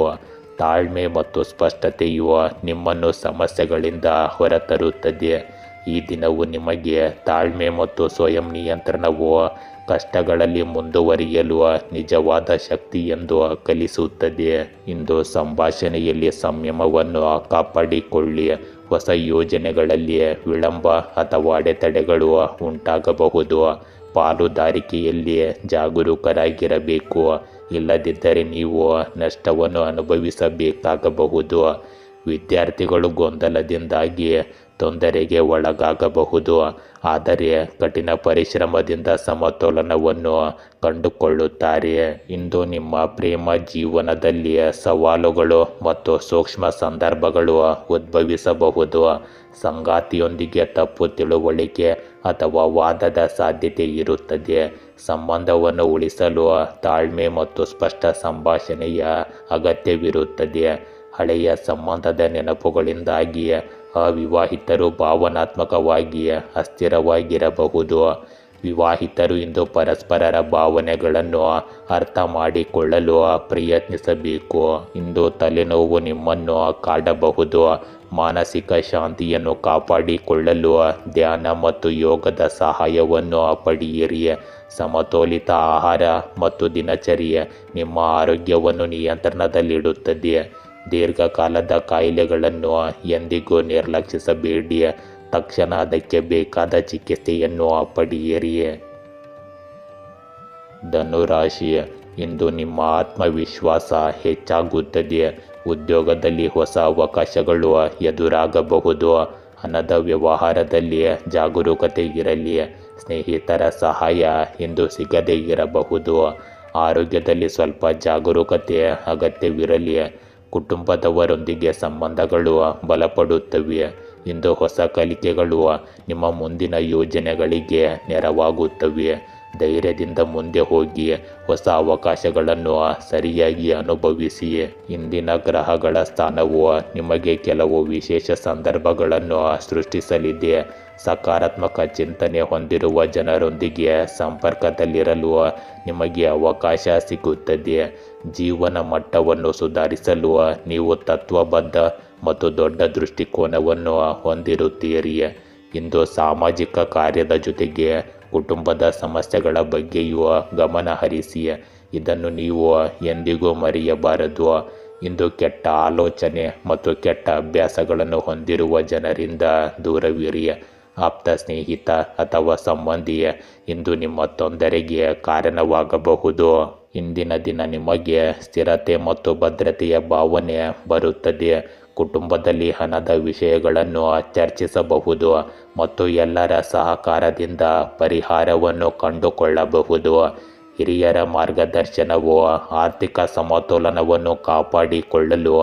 ತಾಳ್ಮೆ ಮತ್ತು ಸ್ಪಷ್ಟತೆಯು ನಿಮ್ಮನ್ನು ಸಮಸ್ಯೆಗಳಿಂದ ಹೊರತರುತ್ತದೆ. ಈ ದಿನವು ನಿಮಗೆ ತಾಳ್ಮೆ ಮತ್ತು ಸ್ವಯಂ ನಿಯಂತ್ರಣವು ಕಷ್ಟಗಳಲ್ಲಿ ಮುಂದುವರಿಯಲು ನಿಜವಾದ ಶಕ್ತಿ ಎಂದು ಕಲಿಸುತ್ತದೆ. ಇಂದು ಸಂಭಾಷಣೆಯಲ್ಲಿ ಸಂಯಮವನ್ನು ಕಾಪಾಡಿಕೊಳ್ಳಿ. ಹೊಸ ಯೋಜನೆಗಳಲ್ಲಿ ವಿಳಂಬ ಅಥವಾ ಅಡೆತಡೆಗಳು ಉಂಟಾಗಬಹುದು. ಪಾಲುದಾರಿಕೆಯಲ್ಲಿ ಜಾಗರೂಕರಾಗಿರಬೇಕು, ಇಲ್ಲದಿದ್ದರೆ ನೀವು ನಷ್ಟವನ್ನು ಅನುಭವಿಸಬೇಕಾಗಬಹುದು. ವಿದ್ಯಾರ್ಥಿಗಳು ಗೊಂದಲದಿಂದಾಗಿ ತೊಂದರೆಗೆ ಒಳಗಾಗಬಹುದು, ಆದರೆ ಕಠಿಣ ಪರಿಶ್ರಮದಿಂದ ಸಮತೋಲನವನ್ನು ಕಂಡುಕೊಳ್ಳುತ್ತಾರೆ. ಇಂದು ನಿಮ್ಮ ಪ್ರೇಮ ಜೀವನದಲ್ಲಿ ಸವಾಲುಗಳು ಮತ್ತು ಸೂಕ್ಷ್ಮ ಸಂದರ್ಭಗಳು ಉದ್ಭವಿಸಬಹುದು. ಸಂಗಾತಿಯೊಂದಿಗೆ ತಪ್ಪು ತಿಳುವಳಿಕೆ ಅಥವಾ ವಾದದ ಸಾಧ್ಯತೆ ಇರುತ್ತದೆ. ಸಂಬಂಧವನ್ನು ಉಳಿಸಲು ತಾಳ್ಮೆ ಮತ್ತು ಸ್ಪಷ್ಟ ಸಂಭಾಷಣೆಯ ಅಗತ್ಯವಿರುತ್ತದೆ. ಹಳೆಯ ಸಂಬಂಧದ ನೆನಪುಗಳಿಂದಾಗಿ ಅವಿವಾಹಿತರು ಭಾವನಾತ್ಮಕವಾಗಿ ಅಸ್ಥಿರವಾಗಿರಬಹುದು. ವಿವಾಹಿತರು ಇಂದು ಪರಸ್ಪರರ ಭಾವನೆಗಳನ್ನು ಅರ್ಥ ಮಾಡಿಕೊಳ್ಳಲು ಪ್ರಯತ್ನಿಸಬೇಕು. ಇಂದು ತಲೆನೋವು ನಿಮ್ಮನ್ನು ಕಾಡಬಹುದು. ಮಾನಸಿಕ ಶಾಂತಿಯನ್ನು ಕಾಪಾಡಿಕೊಳ್ಳಲು ಧ್ಯಾನ ಮತ್ತು ಯೋಗದ ಸಹಾಯವನ್ನು ಪಡೆಯಿರಿ. ಸಮತೋಲಿತ ಆಹಾರ ಮತ್ತು ದಿನಚರ್ಯೆ ನಿಮ್ಮ ಆರೋಗ್ಯವನ್ನು ನಿಯಂತ್ರಣದಲ್ಲಿಡುತ್ತದೆ. ದೀರ್ಘಕಾಲದ ಕಾಯಿಲೆಗಳನ್ನು ಎಂದಿಗೂ ನಿರ್ಲಕ್ಷಿಸಬೇಡಿ. ತಕ್ಷಣ ಅದಕ್ಕೆ ಬೇಕಾದ ಚಿಕಿತ್ಸೆಯನ್ನು ಪಡೆಯಿರಿ. ಧನುರಾಶಿ. ಇಂದು ನಿಮ್ಮ ಆತ್ಮವಿಶ್ವಾಸ ಹೆಚ್ಚಾಗುತ್ತದೆ. ಉದ್ಯೋಗದಲ್ಲಿ ಹೊಸ ಅವಕಾಶಗಳು ಎದುರಾಗಬಹುದು. ಹಣದ ವ್ಯವಹಾರದಲ್ಲಿ ಜಾಗರೂಕತೆ ಇರಲಿ. ಸ್ನೇಹಿತರ ಸಹಾಯ ಇಂದು ಸಿಗದೇ ಇರಬಹುದು. ಆರೋಗ್ಯದಲ್ಲಿ ಸ್ವಲ್ಪ ಜಾಗರೂಕತೆ ಅಗತ್ಯವಿರಲಿ. ಕುಟುಂಬದವರೊಂದಿಗೆ ಸಂಬಂಧಗಳು ಬಲಪಡುತ್ತವೆ. ಇಂದು ಹೊಸ ಕಲಿಕೆಗಳು ನಿಮ್ಮ ಮುಂದಿನ ಯೋಜನೆಗಳಿಗೆ ನೆರವಾಗುತ್ತವೆ. ಧೈರ್ಯದಿಂದ ಮುಂದೆ ಹೋಗಿ ಹೊಸ ಅವಕಾಶಗಳನ್ನು ಸರಿಯಾಗಿ ಅನುಭವಿಸಿ. ಇಂದಿನ ಗ್ರಹಗಳ ಸ್ಥಾನವು ನಿಮಗೆ ಕೆಲವು ವಿಶೇಷ ಸಂದರ್ಭಗಳನ್ನು ಸೃಷ್ಟಿಸಲಿದೆ. ಸಕಾರಾತ್ಮಕ ಚಿಂತನೆ ಹೊಂದಿರುವ ಜನರೊಂದಿಗೆ ಸಂಪರ್ಕದಲ್ಲಿರಲು ನಿಮಗೆ ಅವಕಾಶ ಸಿಗುತ್ತದೆ. ಜೀವನ ಮಟ್ಟವನ್ನು ಸುಧಾರಿಸಲು ನೀವು ತತ್ವಬದ್ಧ ಮತ್ತು ದೊಡ್ಡ ದೃಷ್ಟಿಕೋನವನ್ನು ಹೊಂದಿರುತ್ತೀರಿ. ಇಂದು ಸಾಮಾಜಿಕ ಕಾರ್ಯದ ಜೊತೆಗೆ ಕುಟುಂಬದ ಸಮಸ್ಯೆಗಳ ಬಗ್ಗೆಯೂ ಗಮನ ಹರಿಸಿ. ಇದನ್ನು ನೀವು ಎಂದಿಗೂ ಮರೆಯಬಾರದು. ಇಂದು ಕೆಟ್ಟ ಆಲೋಚನೆ ಮತ್ತು ಕೆಟ್ಟ ಅಭ್ಯಾಸಗಳನ್ನು ಹೊಂದಿರುವ ಜನರಿಂದ ದೂರವಿರಿ. ಆಪ್ತ ಸ್ನೇಹಿತ ಅಥವಾ ಸಂಬಂಧಿ ಇಂದು ನಿಮ್ಮ ತೊಂದರೆಗೆ ಕಾರಣವಾಗಬಹುದು. ಇಂದಿನ ದಿನ ನಿಮಗೆ ಸ್ಥಿರತೆ ಮತ್ತು ಭದ್ರತೆಯ ಭಾವನೆ ಬರುತ್ತದೆ. ಕುಟುಂಬದಲ್ಲಿ ಹಣದ ವಿಷಯಗಳನ್ನು ಚರ್ಚಿಸಬಹುದು ಮತ್ತು ಎಲ್ಲರ ಸಹಕಾರದಿಂದ ಪರಿಹಾರವನ್ನು ಕಂಡುಕೊಳ್ಳಬಹುದು. ಹಿರಿಯರ ಮಾರ್ಗದರ್ಶನವು ಆರ್ಥಿಕ ಸಮತೋಲನವನ್ನು ಕಾಪಾಡಿಕೊಳ್ಳಲು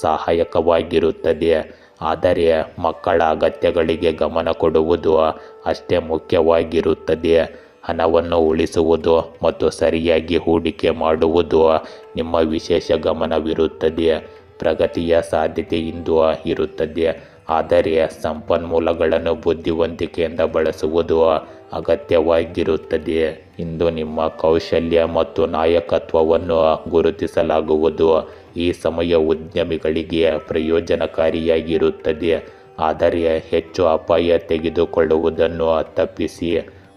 ಸಹಾಯಕವಾಗಿರುತ್ತದೆ. ಆದರೆ ಮಕ್ಕಳ ಅಗತ್ಯಗಳಿಗೆ ಗಮನ ಕೊಡುವುದು ಅಷ್ಟೇ ಮುಖ್ಯವಾಗಿರುತ್ತದೆ. ಹಣವನ್ನು ಉಳಿಸುವುದು ಮತ್ತು ಸರಿಯಾಗಿ ಹೂಡಿಕೆ ಮಾಡುವುದು ನಿಮ್ಮ ವಿಶೇಷ ಗಮನವಿರುತ್ತದೆ. ಪ್ರಗತಿಯ ಸಾಧ್ಯತೆಯಿಂದ ಇರುತ್ತದೆ, ಆದರೆ ಸಂಪನ್ಮೂಲಗಳನ್ನು ಬುದ್ಧಿವಂತಿಕೆಯಿಂದ ಬಳಸುವುದು ಅಗತ್ಯವಾಗಿರುತ್ತದೆ. ಇಂದು ನಿಮ್ಮ ಕೌಶಲ್ಯ ಮತ್ತು ನಾಯಕತ್ವವನ್ನು ಗುರುತಿಸಲಾಗುವುದು. ಈ ಸಮಯ ಉದ್ಯಮಿಗಳಿಗೆ ಪ್ರಯೋಜನಕಾರಿಯಾಗಿರುತ್ತದೆ, ಆದರೆ ಹೆಚ್ಚು ಅಪಾಯ ತೆಗೆದುಕೊಳ್ಳುವುದನ್ನು ತಪ್ಪಿಸಿ.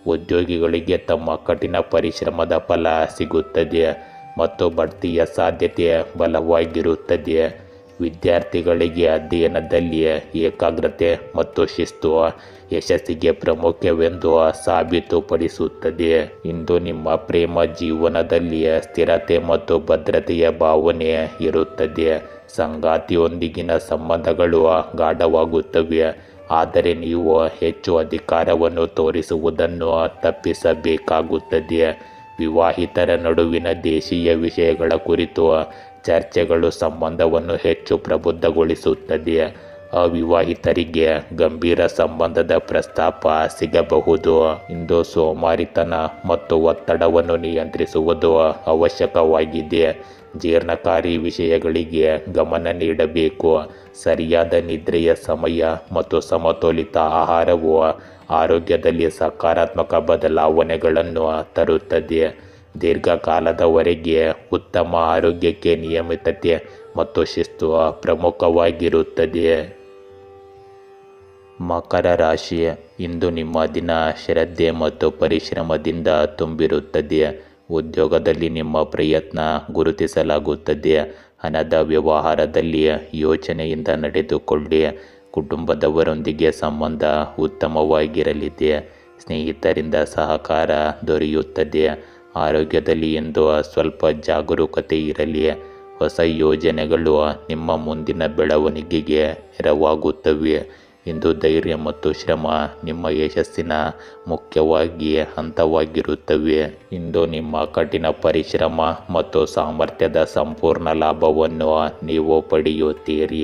ಉದ್ಯೋಗಿಗಳಿಗೆ ತಮ್ಮ ಕಠಿಣ ಪರಿಶ್ರಮದ ಫಲ ಸಿಗುತ್ತದೆ ಮತ್ತು ಬಡ್ತಿಯ ಸಾಧ್ಯತೆ ಬಲವಾಗಿರುತ್ತದೆ. ವಿದ್ಯಾರ್ಥಿಗಳಿಗೆ ಅಧ್ಯಯನದಲ್ಲಿ ಏಕಾಗ್ರತೆ ಮತ್ತು ಶಿಸ್ತು ಯಶಸ್ಸಿಗೆ ಪ್ರಮುಖವೆಂದು ಸಾಬೀತುಪಡಿಸುತ್ತದೆ. ಇಂದು ನಿಮ್ಮ ಪ್ರೇಮ ಜೀವನದಲ್ಲಿ ಸ್ಥಿರತೆ ಮತ್ತು ಭದ್ರತೆಯ ಭಾವನೆ ಇರುತ್ತದೆ. ಸಂಗಾತಿಯೊಂದಿಗಿನ ಸಂಬಂಧಗಳು ಗಾಢವಾಗುತ್ತವೆ, ಆದರೆ ನೀವು ಹೆಚ್ಚು ಅಧಿಕಾರವನ್ನು ತೋರಿಸುವುದನ್ನು ತಪ್ಪಿಸಬೇಕಾಗುತ್ತದೆ. ವಿವಾಹಿತರ ನಡುವಿನ ದೇಶೀಯ ವಿಷಯಗಳ ಕುರಿತು ಚರ್ಚೆಗಳು ಸಂಬಂಧವನ್ನು ಹೆಚ್ಚು ಪ್ರಬುದ್ಧಗೊಳಿಸುತ್ತದೆ. ಅವಿವಾಹಿತರಿಗೆ ಗಂಭೀರ ಸಂಬಂಧದ ಪ್ರಸ್ತಾಪ ಸಿಗಬಹುದು. ಇಂದು ಸೋಮಾರಿತನ ಮತ್ತು ಒತ್ತಡವನ್ನು ನಿಯಂತ್ರಿಸುವುದು ಅವಶ್ಯಕವಾಗಿದೆ. ಜೀರ್ಣಕಾರಿ ವಿಷಯಗಳಿಗೆ ಗಮನ ನೀಡಬೇಕು. ಸರಿಯಾದ ನಿದ್ರೆಯ ಸಮಯ ಮತ್ತು ಸಮತೋಲಿತ ಆಹಾರವು ಆರೋಗ್ಯದಲ್ಲಿ ಸಕಾರಾತ್ಮಕ ಬದಲಾವಣೆಗಳನ್ನು ತರುತ್ತದೆ. ದೀರ್ಘಕಾಲದವರೆಗೆ ಉತ್ತಮ ಆರೋಗ್ಯಕ್ಕೆ ನಿಯಮಿತತೆ ಮತ್ತು ಶಿಸ್ತು ಪ್ರಮುಖವಾಗಿರುತ್ತದೆ. ಮಕರ ರಾಶಿ, ಇಂದು ನಿಮ್ಮ ದಿನ ಶ್ರದ್ಧೆ ಮತ್ತು ಪರಿಶ್ರಮದಿಂದ ತುಂಬಿರುತ್ತದೆ. ಉದ್ಯೋಗದಲ್ಲಿ ನಿಮ್ಮ ಪ್ರಯತ್ನ ಗುರುತಿಸಲಾಗುತ್ತದೆ. ಹಣದ ವ್ಯವಹಾರದಲ್ಲಿ ಯೋಚನೆಯಿಂದ ನಡೆದುಕೊಳ್ಳಿ. ಕುಟುಂಬದವರೊಂದಿಗೆ ಸಂಬಂಧ ಉತ್ತಮವಾಗಿರಲಿದೆ. ಸ್ನೇಹಿತರಿಂದ ಸಹಕಾರ ದೊರೆಯುತ್ತದೆ. ಆರೋಗ್ಯದಲ್ಲಿ ಇಂದು ಸ್ವಲ್ಪ ಜಾಗರೂಕತೆ ಇರಲಿ. ಹೊಸ ಯೋಜನೆಗಳು ನಿಮ್ಮ ಮುಂದಿನ ಬೆಳವಣಿಗೆಗೆ ನೆರವಾಗುತ್ತವೆ. ಇಂದು ಧೈರ್ಯ ಮತ್ತು ಶ್ರಮ ನಿಮ್ಮ ಯಶಸ್ಸಿನ ಮುಖ್ಯವಾಗಿ ಹಂತವಾಗಿರುತ್ತವೆ. ಇಂದು ನಿಮ್ಮ ಕಠಿಣ ಪರಿಶ್ರಮ ಮತ್ತು ಸಾಮರ್ಥ್ಯದ ಸಂಪೂರ್ಣ ಲಾಭವನ್ನು ನೀವು ಪಡೆಯುತ್ತೀರಿ.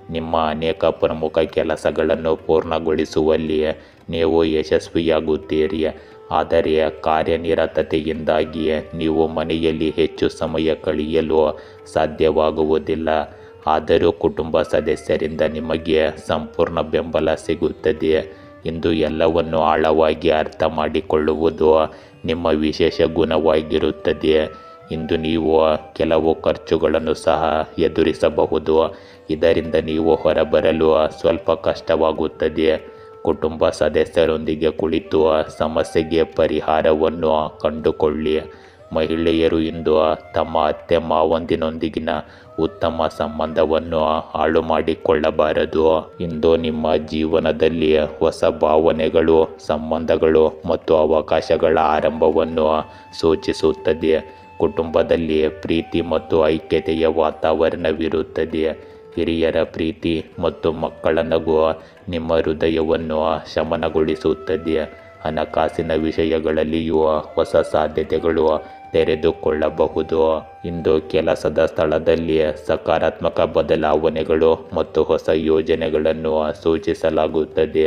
ನಿಮ್ಮ ಅನೇಕ ಪ್ರಮುಖ ಕೆಲಸಗಳನ್ನು ಪೂರ್ಣಗೊಳಿಸುವಲ್ಲಿ ನೀವು ಯಶಸ್ವಿಯಾಗುತ್ತೀರಿ, ಆದರೆ ಕಾರ್ಯನಿರತತೆಯಿಂದಾಗಿ ನೀವು ಮನೆಯಲ್ಲಿ ಹೆಚ್ಚು ಸಮಯ ಕಳೆಯಲು ಸಾಧ್ಯವಾಗುವುದಿಲ್ಲ. ಆದರೂ ಕುಟುಂಬ ಸದಸ್ಯರಿಂದ ನಿಮಗೆ ಸಂಪೂರ್ಣ ಬೆಂಬಲ ಸಿಗುತ್ತದೆ. ಇಂದು ಎಲ್ಲವನ್ನು ಆಳವಾಗಿ ಅರ್ಥ ಮಾಡಿಕೊಳ್ಳುವುದು ನಿಮ್ಮ ವಿಶೇಷ ಗುಣವಾಗಿರುತ್ತದೆ. ಇಂದು ನೀವು ಕೆಲವು ಖರ್ಚುಗಳನ್ನು ಸಹ ಎದುರಿಸಬಹುದು, ಇದರಿಂದ ನೀವು ಹೊರಬರಲು ಸ್ವಲ್ಪ ಕಷ್ಟವಾಗುತ್ತದೆ. ಕುಟುಂಬ ಸದಸ್ಯರೊಂದಿಗೆ ಕುಳಿತು ಸಮಸ್ಯೆಗೆ ಪರಿಹಾರವನ್ನು ಕಂಡುಕೊಳ್ಳಿ. ಮಹಿಳೆಯರು ಇಂದು ತಮ್ಮ ಅತ್ತೆ ಮಾವಂದಿನೊಂದಿಗಿನ ಉತ್ತಮ ಸಂಬಂಧವನ್ನು ಹಾಳು ಮಾಡಿಕೊಳ್ಳಬಾರದು. ಇಂದು ನಿಮ್ಮ ಜೀವನದಲ್ಲಿ ಹೊಸ ಭಾವನೆಗಳು, ಸಂಬಂಧಗಳು ಮತ್ತು ಅವಕಾಶಗಳ ಆರಂಭವನ್ನು ಸೂಚಿಸುತ್ತದೆ. ಕುಟುಂಬದಲ್ಲಿ ಪ್ರೀತಿ ಮತ್ತು ಐಕ್ಯತೆಯ ವಾತಾವರಣವಿರುತ್ತದೆ. ಹಿರಿಯರ ಪ್ರೀತಿ ಮತ್ತು ಮಕ್ಕಳ ನಗು ನಿಮ್ಮ ಹೃದಯವನ್ನು ಶಮನಗೊಳಿಸುತ್ತದೆ. ಹಣಕಾಸಿನ ವಿಷಯಗಳಲ್ಲಿಯೂ ಹೊಸ ಸಾಧ್ಯತೆಗಳು ತೆರೆದುಕೊಳ್ಳಬಹುದು. ಇಂದು ಕೆಲಸದ ಸ್ಥಳದಲ್ಲಿ ಸಕಾರಾತ್ಮಕ ಬದಲಾವಣೆಗಳು ಮತ್ತು ಹೊಸ ಯೋಜನೆಗಳನ್ನು ಸೂಚಿಸಲಾಗುತ್ತದೆ.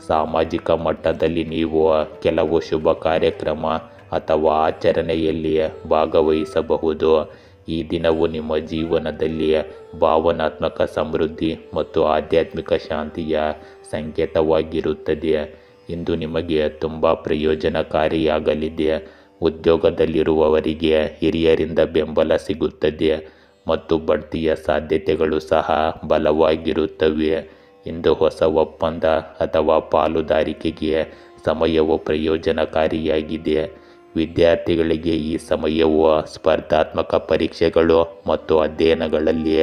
ಸಾಮಾಜಿಕ ಮಟ್ಟದಲ್ಲಿ ನೀವು ಕೆಲವು ಶುಭ ಕಾರ್ಯಕ್ರಮ ಅಥವಾ ಆಚರಣೆಯಲ್ಲಿ ಭಾಗವಹಿಸಬಹುದು. ಈ ದಿನವು ನಿಮ್ಮ ಜೀವನದಲ್ಲಿ ಭಾವನಾತ್ಮಕ ಸಮೃದ್ಧಿ ಮತ್ತು ಆಧ್ಯಾತ್ಮಿಕ ಶಾಂತಿಯ ಸಂಕೇತವಾಗಿರುತ್ತದೆ. ಇಂದು ನಿಮಗೆ ತುಂಬ ಪ್ರಯೋಜನಕಾರಿಯಾಗಲಿದೆ. ಉದ್ಯೋಗದಲ್ಲಿರುವವರಿಗೆ ಹಿರಿಯರಿಂದ ಬೆಂಬಲ ಸಿಗುತ್ತದೆ ಮತ್ತು ಬಡ್ತಿಯ ಸಾಧ್ಯತೆಗಳು ಸಹ ಬಲವಾಗಿರುತ್ತವೆ. ಇಂದು ಹೊಸ ಒಪ್ಪಂದ ಅಥವಾ ಪಾಲುದಾರಿಕೆಗೆ ಸಮಯವು ಪ್ರಯೋಜನಕಾರಿಯಾಗಿದೆ. ವಿದ್ಯಾರ್ಥಿಗಳಿಗೆ ಈ ಸಮಯವು ಸ್ಪರ್ಧಾತ್ಮಕ ಪರೀಕ್ಷೆಗಳು ಮತ್ತು ಅಧ್ಯಯನಗಳಲ್ಲಿ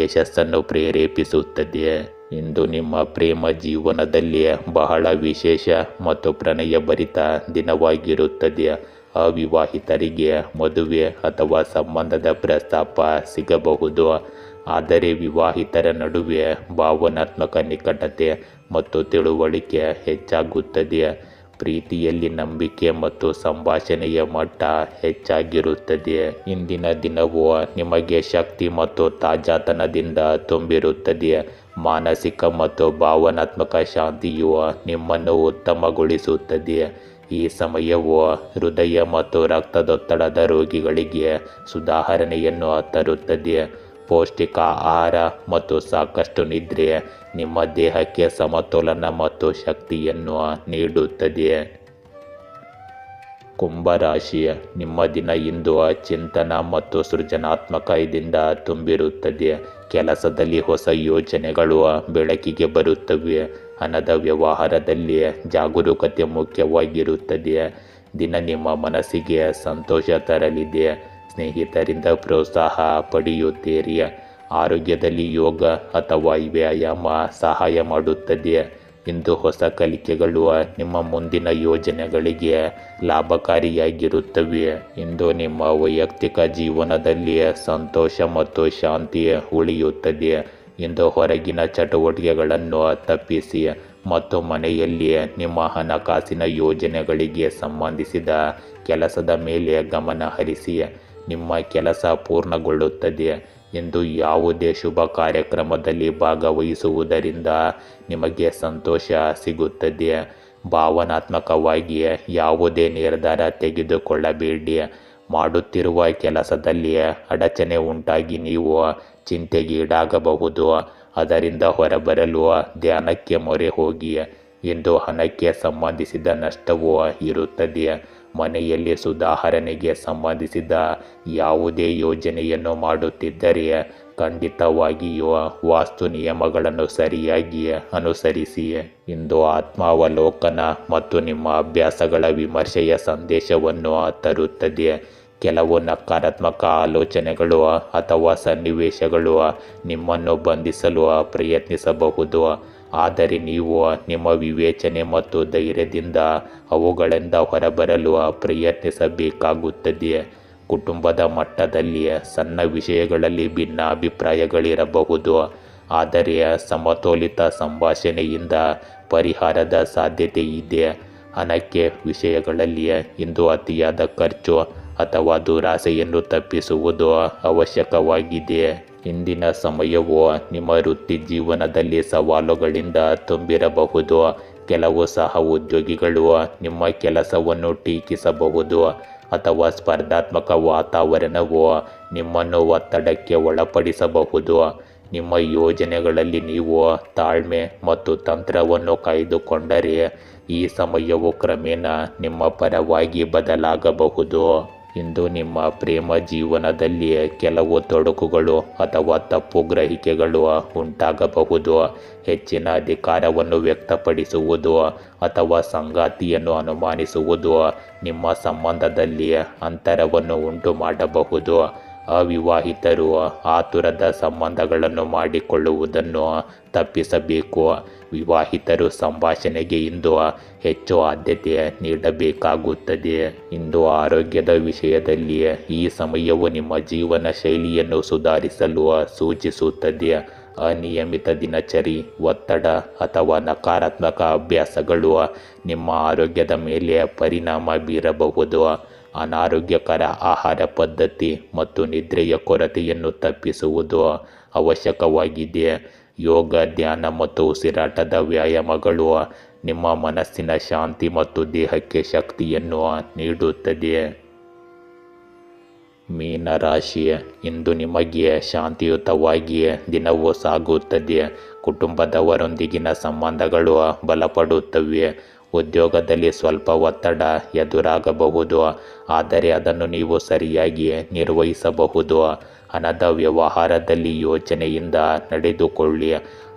ಯಶಸ್ಸನ್ನು ಪ್ರೇರೇಪಿಸುತ್ತದೆ. ಇಂದು ನಿಮ್ಮ ಪ್ರೇಮ ಜೀವನದಲ್ಲಿ ಬಹಳ ವಿಶೇಷ ಮತ್ತು ಪ್ರಣಯಭರಿತ ದಿನವಾಗಿರುತ್ತದೆ. ಅವಿವಾಹಿತರಿಗೆ ಮದುವೆ ಅಥವಾ ಸಂಬಂಧದ ಪ್ರಸ್ತಾಪ ಸಿಗಬಹುದು, ಆದರೆ ವಿವಾಹಿತರ ನಡುವೆ ಭಾವನಾತ್ಮಕ ನಿಕಟತೆ ಮತ್ತು ತಿಳುವಳಿಕೆ ಹೆಚ್ಚಾಗುತ್ತದೆ. ಪ್ರೀತಿಯಲ್ಲಿ ನಂಬಿಕೆ ಮತ್ತು ಸಂಭಾಷಣೆಯ ಮಟ್ಟ ಹೆಚ್ಚಾಗಿರುತ್ತದೆ. ಇಂದಿನ ದಿನವು ನಿಮಗೆ ಶಕ್ತಿ ಮತ್ತು ತಾಜಾತನದಿಂದ ತುಂಬಿರುತ್ತದೆ. ಮಾನಸಿಕ ಮತ್ತು ಭಾವನಾತ್ಮಕ ಶಾಂತಿಯು ನಿಮ್ಮನ್ನು ಉತ್ತಮಗೊಳಿಸುತ್ತದೆ. ಈ ಸಮಯವು ಹೃದಯ ಮತ್ತು ರಕ್ತದೊತ್ತಡದ ರೋಗಿಗಳಿಗೆ ಸುಧಾರಣೆಯನ್ನು ತರುತ್ತದೆ. ಪೌಷ್ಟಿಕ ಆಹಾರ ಮತ್ತು ಸಾಕಷ್ಟು ನಿದ್ರೆ ನಿಮ್ಮ ದೇಹಕ್ಕೆ ಸಮತೋಲನ ಮತ್ತು ಶಕ್ತಿಯನ್ನು ನೀಡುತ್ತದೆ. ಕುಂಭರಾಶಿ, ನಿಮ್ಮ ದಿನ ಇಂದು ಚಿಂತನ ಮತ್ತು ಸೃಜನಾತ್ಮಕದಿಂದ ತುಂಬಿರುತ್ತದೆ. ಕೆಲಸದಲ್ಲಿ ಹೊಸ ಯೋಜನೆಗಳು ಬೆಳಕಿಗೆ ಬರುತ್ತವೆ. ಹಣದ ವ್ಯವಹಾರದಲ್ಲಿ ಜಾಗರೂಕತೆ ಮುಖ್ಯವಾಗಿರುತ್ತದೆ. ದಿನ ನಿಮ್ಮ ಮನಸ್ಸಿಗೆ ಸಂತೋಷ ತರಲಿದೆ. ಸ್ನೇಹಿತರಿಂದ ಪ್ರೋತ್ಸಾಹ ಪಡೆಯುತ್ತೀರಿ. ಆರೋಗ್ಯದಲ್ಲಿ ಯೋಗ ಅಥವಾ ವ್ಯಾಯಾಮ ಸಹಾಯ ಮಾಡುತ್ತದೆ. ಇಂದು ಹೊಸ ಕಲಿಕೆಗಳು ನಿಮ್ಮ ಮುಂದಿನ ಯೋಜನೆಗಳಿಗೆ ಲಾಭಕಾರಿಯಾಗಿರುತ್ತವೆ. ಇಂದು ನಿಮ್ಮ ವೈಯಕ್ತಿಕ ಜೀವನದಲ್ಲಿ ಸಂತೋಷ ಮತ್ತು ಶಾಂತಿ ಉಳಿಯುತ್ತದೆ. ಇಂದು ಹೊರಗಿನ ಚಟುವಟಿಕೆಗಳನ್ನು ತಪ್ಪಿಸಿ ಮತ್ತು ಮನೆಯಲ್ಲಿ ನಿಮ್ಮ ಹಣಕಾಸಿನ ಯೋಜನೆಗಳಿಗೆ ಸಂಬಂಧಿಸಿದ ಕೆಲಸದ ಮೇಲೆ ಗಮನ ಹರಿಸಿ. ನಿಮ್ಮ ಕೆಲಸ ಪೂರ್ಣಗೊಳ್ಳುತ್ತದೆ. ಇಂದು ಯಾವುದೇ ಶುಭ ಕಾರ್ಯಕ್ರಮದಲ್ಲಿ ಭಾಗವಹಿಸುವುದರಿಂದ ನಿಮಗೆ ಸಂತೋಷ ಸಿಗುತ್ತದೆ. ಭಾವನಾತ್ಮಕವಾಗಿ ಯಾವುದೇ ನಿರ್ಧಾರ ತೆಗೆದುಕೊಳ್ಳಬೇಡಿ. ಮಾಡುತ್ತಿರುವ ಕೆಲಸದಲ್ಲಿ ಅಡಚಣೆ ಉಂಟಾಗಿ ನೀವು ಚಿಂತೆಗೀಡಾಗಬಹುದು. ಅದರಿಂದ ಹೊರಬರಲು ಧ್ಯಾನಕ್ಕೆ ಮೊರೆ ಹೋಗಿ. ಇಂದು ಹಣಕ್ಕೆ ಸಂಬಂಧಿಸಿದ ನಷ್ಟವೂ ಇರುತ್ತದೆ. ಮನೆಯಲ್ಲಿ ಸುಧಾರಣೆಗೆ ಸಂಬಂಧಿಸಿದ ಯಾವುದೇ ಯೋಜನೆಯನ್ನು ಮಾಡುತ್ತಿದ್ದರೆ ಖಂಡಿತವಾಗಿಯೂ ವಾಸ್ತು ನಿಯಮಗಳನ್ನು ಸರಿಯಾಗಿ ಅನುಸರಿಸಿ. ಇಂದು ಆತ್ಮಾವಲೋಕನ ಮತ್ತು ನಿಮ್ಮ ಅಭ್ಯಾಸಗಳ ವಿಮರ್ಶೆಯ ಸಂದೇಶವನ್ನು ತರುತ್ತದೆ. ಕೆಲವು ನಕಾರಾತ್ಮಕ ಆಲೋಚನೆಗಳು ಅಥವಾ ಸನ್ನಿವೇಶಗಳು ನಿಮ್ಮನ್ನು ಬಂಧಿಸಲು ಪ್ರಯತ್ನಿಸಬಹುದು. ಆದರೆ ನೀವು ನಿಮ್ಮ ವಿವೇಚನೆ ಮತ್ತು ಧೈರ್ಯದಿಂದ ಅವುಗಳಿಂದ ಹೊರಬರಲು ಪ್ರಯತ್ನಿಸಬೇಕಾಗುತ್ತದೆ. ಕುಟುಂಬದ ಮಟ್ಟದಲ್ಲಿ ಸಣ್ಣ ವಿಷಯಗಳಲ್ಲಿ ಭಿನ್ನಾಭಿಪ್ರಾಯಗಳಿರಬಹುದು. ಆದರೆ ಸಮತೋಲಿತ ಸಂಭಾಷಣೆಯಿಂದ ಪರಿಹಾರದ ಸಾಧ್ಯತೆ ಇದೆ. ಹಣಕ್ಕೆ ವಿಷಯಗಳಲ್ಲಿ ಇಂದು ಅತಿಯಾದ ಖರ್ಚು ಅಥವಾ ದುರಾಸೆಯನ್ನು ತಪ್ಪಿಸುವುದು ಅವಶ್ಯಕವಾಗಿದೆ. ಇಂದಿನ ಸಮಯವು ನಿಮ್ಮ ವೃತ್ತಿ ಜೀವನದಲ್ಲಿ ಸವಾಲುಗಳಿಂದ ತುಂಬಿರಬಹುದು. ಕೆಲವು ಸಹ ಉದ್ಯೋಗಿಗಳು ನಿಮ್ಮ ಕೆಲಸವನ್ನು ಟೀಕಿಸಬಹುದು ಅಥವಾ ಸ್ಪರ್ಧಾತ್ಮಕ ವಾತಾವರಣವು ನಿಮ್ಮನ್ನು ಒತ್ತಡಕ್ಕೆ ಒಳಪಡಿಸಬಹುದು. ನಿಮ್ಮ ಯೋಜನೆಗಳಲ್ಲಿ ನೀವು ತಾಳ್ಮೆ ಮತ್ತು ತಂತ್ರವನ್ನು ಕಾಯ್ದುಕೊಂಡರೆ ಈ ಸಮಯವು ಕ್ರಮೇಣ ನಿಮ್ಮ ಪರವಾಗಿ ಬದಲಾಗಬಹುದು. ಇಂದು ನಿಮ್ಮ ಪ್ರೇಮ ಜೀವನದಲ್ಲಿ ಕೆಲವು ತೊಡಕುಗಳು ಅಥವಾ ತಪ್ಪು ಗ್ರಹಿಕೆಗಳು ಉಂಟಾಗಬಹುದು. ಹೆಚ್ಚಿನ ಅಧಿಕಾರವನ್ನು ವ್ಯಕ್ತಪಡಿಸುವುದು ಅಥವಾ ಸಂಗಾತಿಯನ್ನು ಅನುಮಾನಿಸುವುದು ನಿಮ್ಮ ಸಂಬಂಧದಲ್ಲಿ ಅಂತರವನ್ನು ಉಂಟು ಮಾಡಬಹುದು. ಅವಿವಾಹಿತರು ಆತುರದ ಸಂಬಂಧಗಳನ್ನು ಮಾಡಿಕೊಳ್ಳುವುದನ್ನು ತಪ್ಪಿಸಬೇಕು. ವಿವಾಹಿತರು ಸಂಭಾಷಣೆಗೆ ಇಂದು ಹೆಚ್ಚು ಆದ್ಯತೆ ನೀಡಬೇಕಾಗುತ್ತದೆ. ಇಂದು ಆರೋಗ್ಯದ ವಿಷಯದಲ್ಲಿ ಈ ಸಮಯವು ನಿಮ್ಮ ಜೀವನ ಶೈಲಿಯನ್ನು ಸುಧಾರಿಸಲು ಸೂಚಿಸುತ್ತದೆ. ಅನಿಯಮಿತ ದಿನಚರಿ, ಒತ್ತಡ ಅಥವಾ ನಕಾರಾತ್ಮಕ ಅಭ್ಯಾಸಗಳು ನಿಮ್ಮ ಆರೋಗ್ಯದ ಮೇಲೆ ಪರಿಣಾಮ ಬೀರಬಹುದು. ಅನಾರೋಗ್ಯಕರ ಆಹಾರ ಪದ್ಧತಿ ಮತ್ತು ನಿದ್ರೆಯ ಕೊರತೆಯನ್ನು ತಪ್ಪಿಸುವುದು ಅವಶ್ಯಕವಾಗಿದೆ. ಯೋಗ, ಧ್ಯಾನ ಮತ್ತು ಉಸಿರಾಟದ ವ್ಯಾಯಾಮಗಳು ನಿಮ್ಮ ಮನಸ್ಸಿನ ಶಾಂತಿ ಮತ್ತು ದೇಹಕ್ಕೆ ಶಕ್ತಿಯನ್ನು ನೀಡುತ್ತದೆ. ಮೀನರಾಶಿ, ಇಂದು ನಿಮಗೆ ಶಾಂತಿಯುತವಾಗಿ ದಿನವೂ ಸಾಗುತ್ತದೆ. ಕುಟುಂಬದವರೊಂದಿಗಿನ ಸಂಬಂಧಗಳು ಬಲಪಡುತ್ತವೆ. ಉದ್ಯೋಗದಲ್ಲಿ ಸ್ವಲ್ಪ ಒತ್ತಡ ಎದುರಾಗಬಹುದು, ಆದರೆ ಅದನ್ನು ನೀವು ಸರಿಯಾಗಿ ನಿರ್ವಹಿಸಬಹುದು. ಹಣದ ವ್ಯವಹಾರದಲ್ಲಿ ಯೋಚನೆಯಿಂದ ನಡೆದುಕೊಳ್ಳಿ.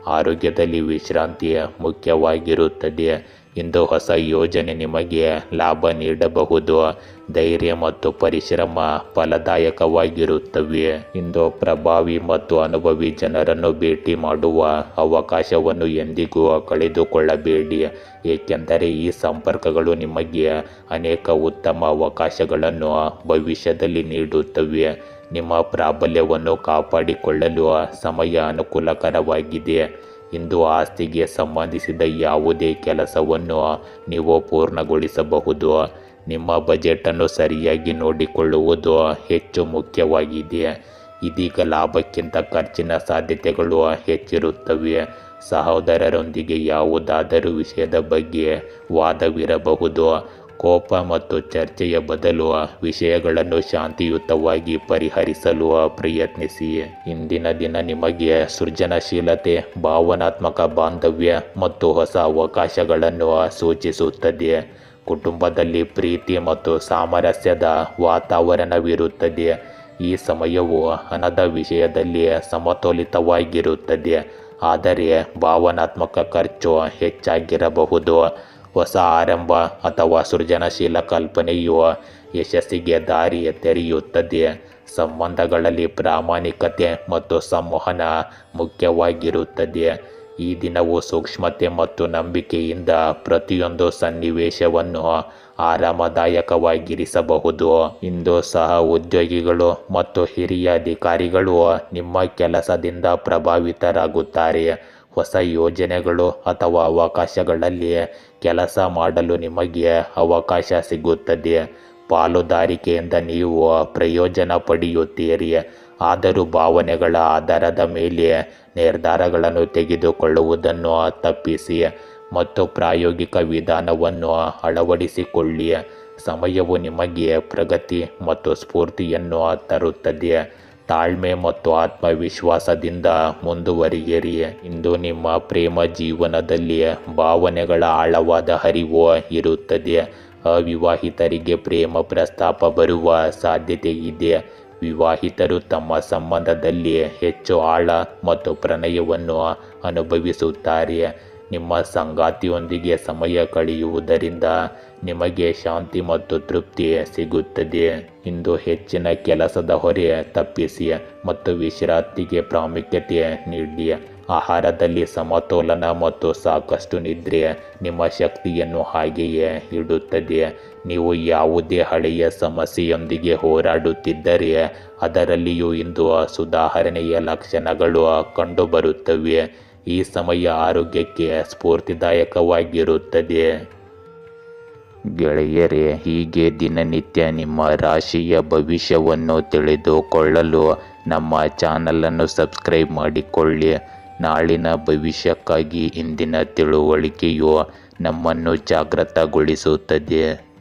ಆರೋಗ್ಯದಲ್ಲಿ ವಿಶ್ರಾಂತಿ ಮುಖ್ಯವಾಗಿರುತ್ತದೆ. ಇಂದು ಹೊಸ ಯೋಜನೆ ನಿಮಗೆ ಲಾಭ ನೀಡಬಹುದು. ಧೈರ್ಯ ಮತ್ತು ಪರಿಶ್ರಮ ಫಲದಾಯಕವಾಗಿರುತ್ತವೆ. ಇಂದು ಪ್ರಭಾವಿ ಮತ್ತು ಅನುಭವಿ ಜನರನ್ನು ಭೇಟಿ ಮಾಡುವ ಅವಕಾಶವನ್ನು ಎಂದಿಗೂ ಕಳೆದುಕೊಳ್ಳಬೇಡಿ, ಏಕೆಂದರೆ ಈ ಸಂಪರ್ಕಗಳು ನಿಮಗೆ ಅನೇಕ ಉತ್ತಮ ಅವಕಾಶಗಳನ್ನು ಭವಿಷ್ಯದಲ್ಲಿ ನೀಡುತ್ತವೆ. ನಿಮ್ಮ ಪ್ರಾಬಲ್ಯವನ್ನು ಕಾಪಾಡಿಕೊಳ್ಳಲು ಸಮಯ ಅನುಕೂಲಕರವಾಗಿದೆ. ಇಂದು ಆಸ್ತಿಗೆ ಸಂಬಂಧಿಸಿದ ಯಾವುದೇ ಕೆಲಸವನ್ನು ನೀವು ಪೂರ್ಣಗೊಳಿಸಬಹುದು. ನಿಮ್ಮ ಬಜೆಟನ್ನು ಸರಿಯಾಗಿ ನೋಡಿಕೊಳ್ಳುವುದು ಹೆಚ್ಚು ಮುಖ್ಯವಾಗಿದೆ. ಇದೀಗ ಲಾಭಕ್ಕಿಂತ ಖರ್ಚಿನ ಸಾಧ್ಯತೆಗಳು ಹೆಚ್ಚಿರುತ್ತವೆ. ಸಹೋದರರೊಂದಿಗೆ ಯಾವುದಾದರೂ ವಿಷಯದ ಬಗ್ಗೆ ವಾದವಿರಬಹುದು. ಕೋಪ ಮತ್ತು ಚರ್ಚೆಯ ಬದಲು ವಿಷಯಗಳನ್ನು ಶಾಂತಿಯುತವಾಗಿ ಪರಿಹರಿಸಲು ಪ್ರಯತ್ನಿಸಿ. ಇಂದಿನ ದಿನ ನಿಮಗೆ ಸೃಜನಶೀಲತೆ, ಭಾವನಾತ್ಮಕ ಬಾಂಧವ್ಯ ಮತ್ತು ಹೊಸ ಅವಕಾಶಗಳನ್ನು ಸೂಚಿಸುತ್ತದೆ. ಕುಟುಂಬದಲ್ಲಿ ಪ್ರೀತಿ ಮತ್ತು ಸಾಮರಸ್ಯದ ವಾತಾವರಣವಿರುತ್ತದೆ. ಈ ಸಮಯವು ಹಣದ ವಿಷಯದಲ್ಲಿ ಸಮತೋಲಿತವಾಗಿರುತ್ತದೆ, ಆದರೆ ಭಾವನಾತ್ಮಕ ಖರ್ಚು ಹೆಚ್ಚಾಗಿರಬಹುದು. ಹೊಸ ಆರಂಭ ಅಥವಾ ಸೃಜನಶೀಲ ಕಲ್ಪನೆಯು ಯಶಸ್ಸಿಗೆ ದಾರಿ ತೆರೆಯುತ್ತದೆ. ಸಂಬಂಧಗಳಲ್ಲಿ ಪ್ರಾಮಾಣಿಕತೆ ಮತ್ತು ಸಂವಹನ ಮುಖ್ಯವಾಗಿರುತ್ತದೆ. ಈ ದಿನವು ಸೂಕ್ಷ್ಮತೆ ಮತ್ತು ನಂಬಿಕೆಯಿಂದ ಪ್ರತಿಯೊಂದು ಸನ್ನಿವೇಶವನ್ನು ಆರಾಮದಾಯಕವಾಗಿರಿಸಬಹುದು. ಇಂದು ಸಹ ಉದ್ಯೋಗಿಗಳು ಮತ್ತು ಹಿರಿಯ ಅಧಿಕಾರಿಗಳು ನಿಮ್ಮ ಕೆಲಸದಿಂದ ಪ್ರಭಾವಿತರಾಗುತ್ತಾರೆ. ಹೊಸ ಯೋಜನೆಗಳು ಅಥವಾ ಅವಕಾಶಗಳಲ್ಲಿ ಕೆಲಸ ಮಾಡಲು ನಿಮಗೆ ಅವಕಾಶ ಸಿಗುತ್ತದೆ. ಪಾಲುದಾರಿಕೆಯಿಂದ ನೀವು ಪ್ರಯೋಜನ ಪಡೆಯುತ್ತೀರಿ, ಆದರೂ ಭಾವನೆಗಳ ಆಧಾರದ ಮೇಲೆ ನಿರ್ಧಾರಗಳನ್ನು ತೆಗೆದುಕೊಳ್ಳುವುದನ್ನು ತಪ್ಪಿಸಿ ಮತ್ತು ಪ್ರಾಯೋಗಿಕ ವಿಧಾನವನ್ನು ಅಳವಡಿಸಿಕೊಳ್ಳಿ. ಸಮಯವು ನಿಮಗೆ ಪ್ರಗತಿ ಮತ್ತು ಸ್ಫೂರ್ತಿಯನ್ನು ತರುತ್ತದೆ. ತಾಳ್ಮೆ ಮತ್ತು ಆತ್ಮವಿಶ್ವಾಸದಿಂದ ಮುಂದುವರಿಯಿರಿ. ಇಂದು ನಿಮ್ಮ ಪ್ರೇಮ ಜೀವನದಲ್ಲಿ ಭಾವನೆಗಳ ಆಳವಾದ ಹರಿವು ಇರುತ್ತದೆ. ಅವಿವಾಹಿತರಿಗೆ ಪ್ರೇಮ ಪ್ರಸ್ತಾಪ ಬರುವ ಸಾಧ್ಯತೆ ಇದೆ. ವಿವಾಹಿತರು ತಮ್ಮ ಸಂಬಂಧದಲ್ಲಿ ಹೆಚ್ಚು ಆಳ ಮತ್ತು ಪ್ರಣಯವನ್ನು ಅನುಭವಿಸುತ್ತಾರೆ. ನಿಮ್ಮ ಸಂಗಾತಿಯೊಂದಿಗೆ ಸಮಯ ಕಳೆಯುವುದರಿಂದ ನಿಮಗೆ ಶಾಂತಿ ಮತ್ತು ತೃಪ್ತಿ ಸಿಗುತ್ತದೆ. ಇಂದು ಹೆಚ್ಚಿನ ಕೆಲಸದ ಹೊರೆ ತಪ್ಪಿಸಿ ಮತ್ತು ವಿಶ್ರಾಂತಿಗೆ ಪ್ರಾಮುಖ್ಯತೆ ನೀಡಿ. ಆಹಾರದಲ್ಲಿ ಸಮತೋಲನ ಮತ್ತು ಸಾಕಷ್ಟು ನಿದ್ರೆ ನಿಮ್ಮ ಶಕ್ತಿಯನ್ನು ಹಾಗೆಯೇ ಇಡುತ್ತದೆ. ನೀವು ಯಾವುದೇ ಹಳೆಯ ಸಮಸ್ಯೆಯೊಂದಿಗೆ ಹೋರಾಡುತ್ತಿದ್ದರೆ ಅದರಲ್ಲಿಯೂ ಇಂದು ಸುಧಾರಣೆಯ ಲಕ್ಷಣಗಳು ಕಂಡುಬರುತ್ತವೆ. ಈ ಸಮಯ ಆರೋಗ್ಯಕ್ಕೆ ಸ್ಫೂರ್ತಿದಾಯಕವಾಗಿರುತ್ತದೆ. ಗೆಳೆಯರೇ, ಹೀಗೆ ದಿನನಿತ್ಯ ನಿಮ್ಮ ರಾಶಿಯ ಭವಿಷ್ಯವನ್ನು ತಿಳಿದುಕೊಳ್ಳಲು ನಮ್ಮ ಚಾನಲನ್ನು ಸಬ್ಸ್ಕ್ರೈಬ್ ಮಾಡಿಕೊಳ್ಳಿ. ನಾಳಿನ ಭವಿಷ್ಯಕ್ಕಾಗಿ ಇಂದಿನ ತಿಳುವಳಿಕೆಯು ನಮ್ಮನ್ನು ಜಾಗೃತಗೊಳಿಸುತ್ತದೆ.